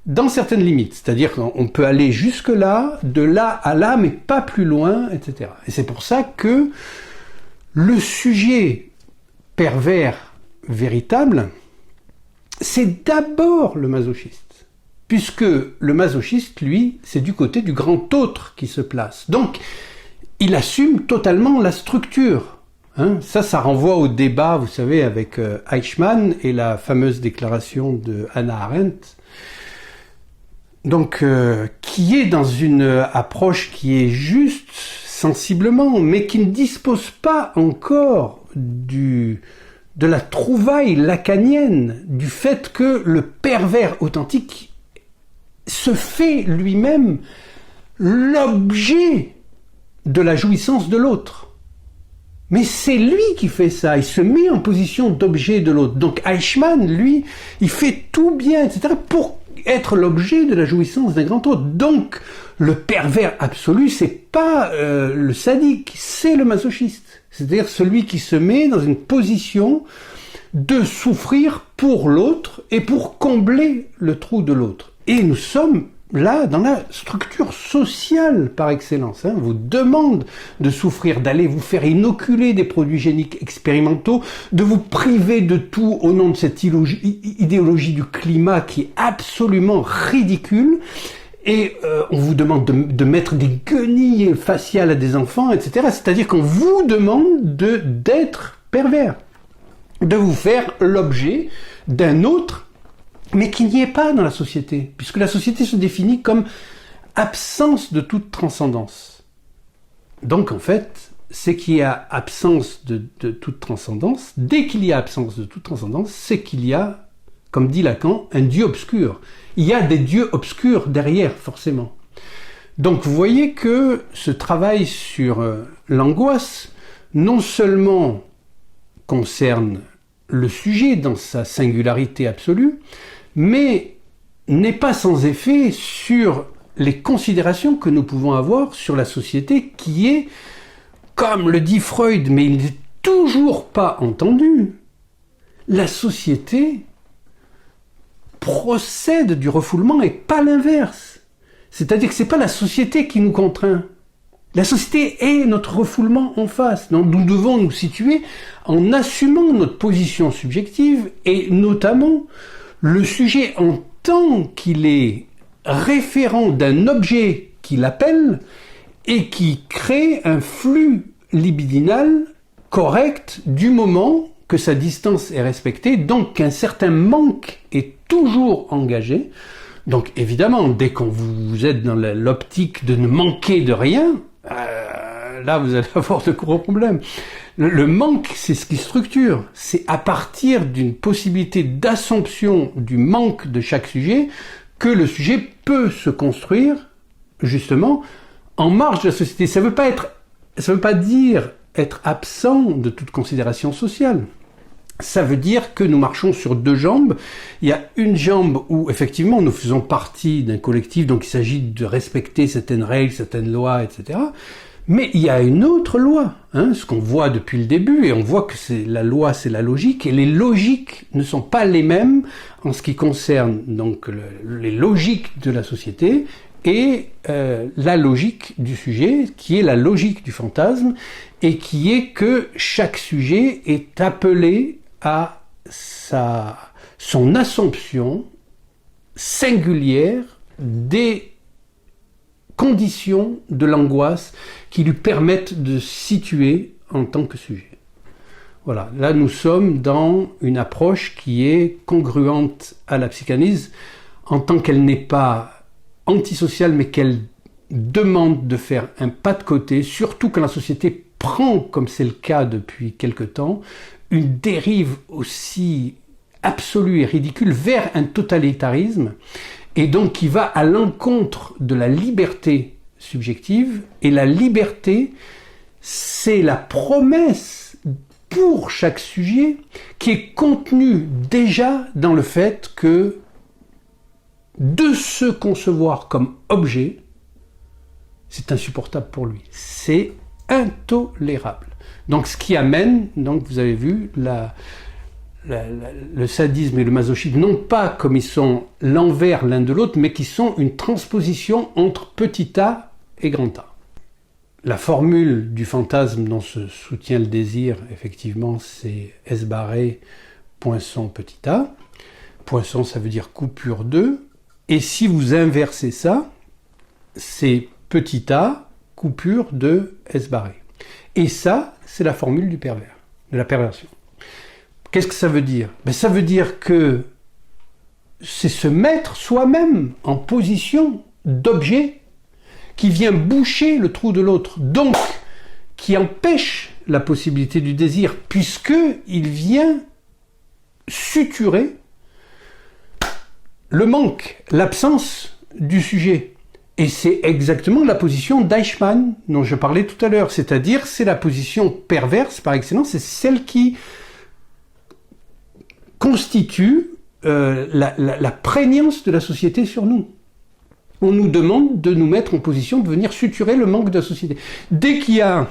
Speaker 1: dans certaines limites. C'est-à-dire qu'on peut aller jusque-là, de là à là, mais pas plus loin, etc. Et c'est pour ça que le sujet pervers véritable, c'est d'abord le masochiste. Puisque le masochiste, lui, c'est du côté du grand autre qui se place. Donc, il assume totalement la structure. Ça renvoie au débat, vous savez, avec Eichmann et la fameuse déclaration de Hannah Arendt. Donc, qui est dans une approche qui est juste sensiblement, mais qui ne dispose pas encore de la trouvaille lacanienne, du fait que le pervers authentique se fait lui-même l'objet de la jouissance de l'autre. Mais c'est lui qui fait ça, il se met en position d'objet de l'autre. Donc Eichmann, lui, il fait tout bien, etc., pour être l'objet de la jouissance d'un grand autre. Donc, le pervers absolu, c'est pas le sadique, c'est le masochiste. C'est-à-dire celui qui se met dans une position de souffrir pour l'autre et pour combler le trou de l'autre. Et nous sommes là dans la structure sociale par excellence. On vous demande de souffrir, d'aller vous faire inoculer des produits géniques expérimentaux, de vous priver de tout au nom de cette idéologie du climat qui est absolument ridicule. Et on vous demande de mettre des guenilles faciales à des enfants, etc. C'est-à-dire qu'on vous demande d'être pervers, de vous faire l'objet d'un autre, mais qui n'y est pas dans la société, puisque la société se définit comme absence de toute transcendance. Donc en fait, c'est qu'il y a absence de toute transcendance. Dès qu'il y a absence de toute transcendance, c'est qu'il y a, comme dit Lacan, un Dieu obscur. Il y a des dieux obscurs derrière, forcément. Donc vous voyez que ce travail sur l'angoisse, non seulement concerne le sujet dans sa singularité absolue, mais n'est pas sans effet sur les considérations que nous pouvons avoir sur la société qui est, comme le dit Freud, mais il n'est toujours pas entendu, la société procède du refoulement et pas l'inverse. C'est-à-dire que c'est pas la société qui nous contraint. La société est notre refoulement en face. Donc nous devons nous situer en assumant notre position subjective et notamment le sujet en tant qu'il est référent d'un objet qui l'appelle et qui crée un flux libidinal correct du moment que sa distance est respectée, donc qu'un certain manque est toujours engagé. Donc évidemment, dès que vous êtes dans l'optique de ne manquer de rien, là vous allez avoir de gros problèmes. Le manque, c'est ce qui structure. C'est à partir d'une possibilité d'assomption du manque de chaque sujet que le sujet peut se construire, justement, en marge de la société. Ça veut pas dire être absent de toute considération sociale. Ça veut dire que nous marchons sur deux jambes. Il y a une jambe où, effectivement, nous faisons partie d'un collectif, donc il s'agit de respecter certaines règles, certaines lois, etc. Mais il y a une autre loi, ce qu'on voit depuis le début, et on voit que la loi, c'est la logique, et les logiques ne sont pas les mêmes en ce qui concerne donc les logiques de la société et la logique du sujet, qui est la logique du fantasme, et qui est que chaque sujet est appelé à son assomption singulière des conditions de l'angoisse qui lui permettent de se situer en tant que sujet. Voilà, là nous sommes dans une approche qui est congruente à la psychanalyse en tant qu'elle n'est pas antisociale mais qu'elle demande de faire un pas de côté, surtout quand la société prend, comme c'est le cas depuis quelque temps, une dérive aussi absolue et ridicule vers un totalitarisme, et donc qui va à l'encontre de la liberté subjective, et la liberté, c'est la promesse pour chaque sujet qui est contenu déjà dans le fait que de se concevoir comme objet, c'est insupportable pour lui. C'est intolérable. Donc ce qui amène, donc vous avez vu, le sadisme et le masochisme, non pas comme ils sont l'envers l'un de l'autre, mais qui sont une transposition entre petit a et grand A. La formule du fantasme dont se soutient le désir, effectivement, c'est S barré, poinçon, petit a. Poinçon, ça veut dire coupure 2. Et si vous inversez ça, c'est petit a, coupure de S barré. Et ça, c'est la formule du pervers, de la perversion. Qu'est-ce que ça veut dire? Ça veut dire que c'est se mettre soi-même en position d'objet qui vient boucher le trou de l'autre, donc qui empêche la possibilité du désir, puisqu'il vient suturer le manque, l'absence du sujet. Et c'est exactement la position d'Eichmann dont je parlais tout à l'heure, c'est-à-dire c'est la position perverse par excellence, c'est celle qui constitue la prégnance de la société sur nous. On nous demande de nous mettre en position de venir suturer le manque de la société. Dès qu'il y a...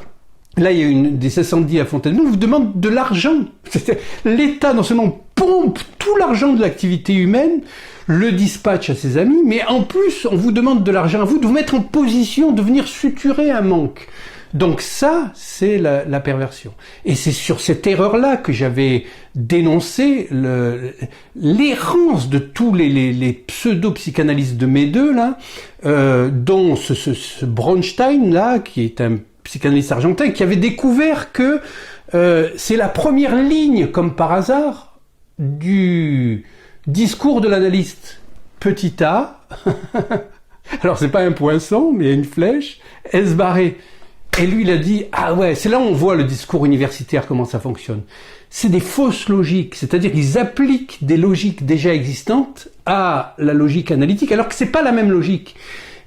Speaker 1: Là, il y a des incendies à Fontainebleau, on vous demande de l'argent. L'État, non seulement pompe tout l'argent de l'activité humaine, le dispatche à ses amis, mais en plus, on vous demande de l'argent à vous, de vous mettre en position de venir suturer un manque. Donc ça, c'est la perversion. Et c'est sur cette erreur-là que j'avais dénoncé l'errance de tous les pseudo-psychanalystes de mes deux, là, dont ce Bronstein, là, qui est un psychanalyste argentin, qui avait découvert que c'est la première ligne, comme par hasard, du discours de l'analyste. Petit a, alors c'est pas un poinçon, mais il y a une flèche, S barré. Et lui, il a dit, ah ouais, c'est là où on voit le discours universitaire, comment ça fonctionne. C'est des fausses logiques, c'est-à-dire qu'ils appliquent des logiques déjà existantes à la logique analytique, alors que c'est pas la même logique.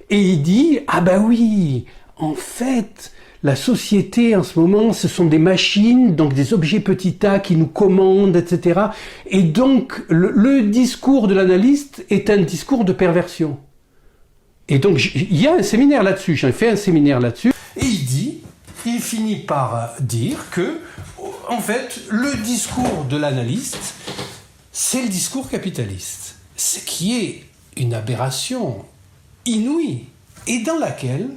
Speaker 1: Et il dit, ah bah oui, en fait, la société en ce moment, ce sont des machines, donc des objets petit a qui nous commandent, etc. Et donc, le discours de l'analyste est un discours de perversion. Et donc, il y a un séminaire là-dessus, j'ai fait un séminaire là-dessus. Et il finit par dire que, en fait, le discours de l'analyste, c'est le discours capitaliste. Ce qui est une aberration inouïe, et dans laquelle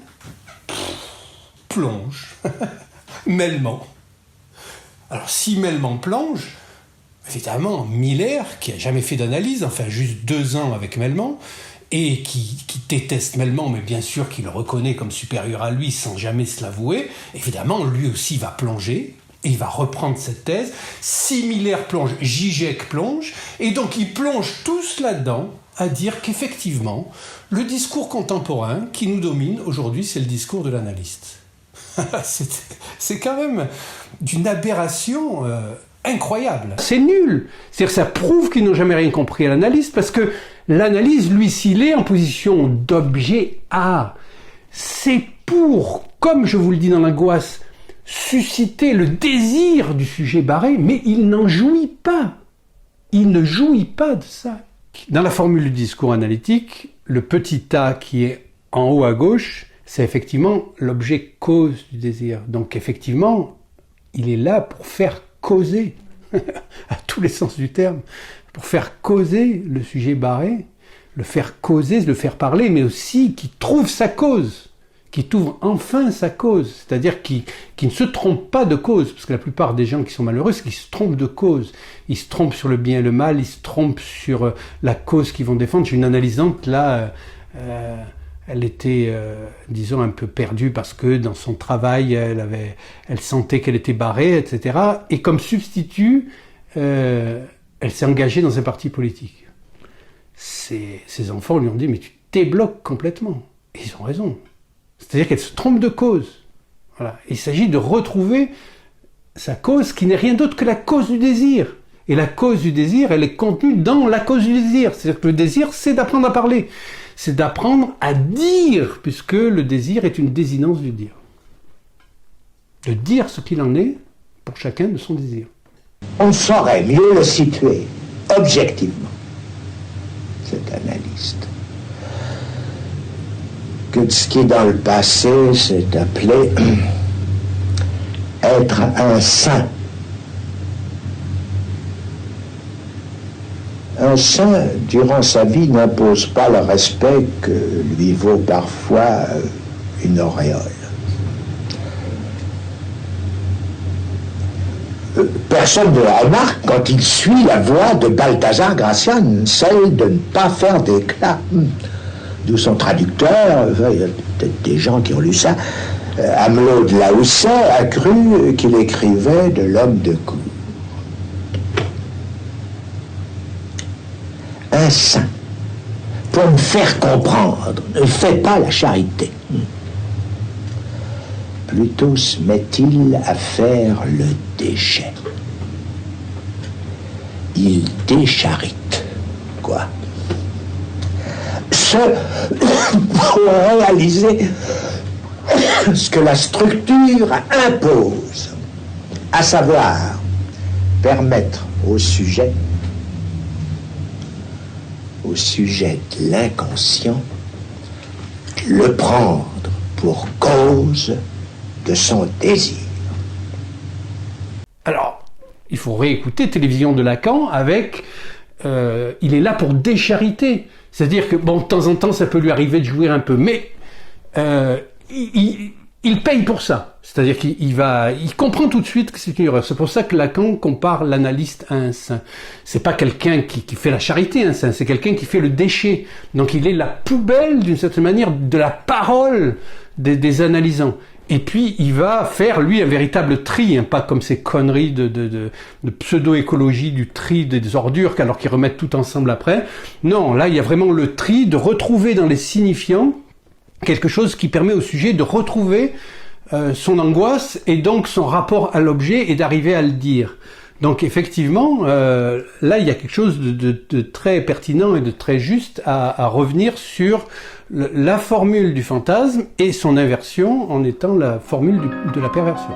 Speaker 1: plonge Melman. Alors, si Melman plonge, évidemment, Miller, qui n'a jamais fait d'analyse, enfin juste 2 ans avec Melman, et qui déteste Melman, mais bien sûr qui le reconnaît comme supérieur à lui sans jamais se l'avouer, évidemment, lui aussi va plonger, et il va reprendre cette thèse. Si Miller plonge, Zizek plonge, et donc ils plongent tous là-dedans à dire qu'effectivement, le discours contemporain qui nous domine aujourd'hui, c'est le discours de l'analyste. C'est quand même d'une aberration incroyable. C'est nul. C'est-à-dire que ça prouve qu'ils n'ont jamais rien compris à l'analyste, parce que l'analyse, lui, s'il est en position d'objet A, c'est pour, comme je vous le dis dans l'angoisse, susciter le désir du sujet barré, mais il n'en jouit pas. Il ne jouit pas de ça. Dans la formule du discours analytique, le petit a qui est en haut à gauche, c'est effectivement l'objet cause du désir. Donc effectivement, il est là pour faire causer, à tous les sens du terme, pour faire causer le sujet barré, le faire causer, le faire parler, mais aussi qui trouve sa cause, qui trouve enfin sa cause, c'est-à-dire qui ne se trompe pas de cause, parce que la plupart des gens qui sont malheureux, c'est qu'ils se trompent de cause. Ils se trompent sur le bien et le mal, ils se trompent sur la cause qu'ils vont défendre. J'ai une analysante, là, elle était, disons, un peu perdue parce que dans son travail, elle sentait qu'elle était barrée, etc. Et comme substitut, elle s'est engagée dans un parti politique. Ses enfants lui ont dit « mais tu débloques complètement ». Et ils ont raison. C'est-à-dire qu'elle se trompe de cause. Voilà. Il s'agit de retrouver sa cause qui n'est rien d'autre que la cause du désir. Et la cause du désir, elle est contenue dans la cause du désir. C'est-à-dire que le désir, c'est d'apprendre à parler. C'est d'apprendre à dire, puisque le désir est une désinence du dire. De dire ce qu'il en est pour chacun de son désir.
Speaker 3: On saurait mieux le situer objectivement, cet analyste, que ce qui dans le passé s'est appelé être un saint. Un saint, durant sa vie, n'impose pas le respect que lui vaut parfois une auréole. Personne ne la remarque quand il suit la voie de Balthazar Gracian, celle de ne pas faire d'éclat. D'où son traducteur, il y a peut-être des gens qui ont lu ça, Amelot de Lahoussaye a cru qu'il écrivait de l'homme de cour. Un saint, pour me faire comprendre, ne fait pas la charité. Plutôt se met-il à faire le déchet. Il décharite, quoi. Ce pour réaliser ce que la structure impose, à savoir permettre au sujet de l'inconscient, le prendre pour cause de son désir.
Speaker 1: Alors, il faut réécouter Télévision de Lacan avec il est là pour déchariter. C'est-à-dire que, bon, de temps en temps, ça peut lui arriver de jouir un peu, mais il paye pour ça. C'est-à-dire qu'il comprend tout de suite que c'est une erreur. C'est pour ça que Lacan compare l'analyste à un saint. C'est pas quelqu'un qui fait la charité, un saint, c'est quelqu'un qui fait le déchet. Donc il est la poubelle, d'une certaine manière, de la parole des analysants. Et puis, il va faire, lui, un véritable tri, pas comme ces conneries de pseudo-écologie, du tri des ordures, alors qu'ils remettent tout ensemble après. Non, là, il y a vraiment le tri de retrouver dans les signifiants quelque chose qui permet au sujet de retrouver son angoisse et donc son rapport à l'objet et d'arriver à le dire. Donc effectivement, là il y a quelque chose de très pertinent et de très juste à revenir sur la formule du fantasme et son inversion en étant la formule de la perversion.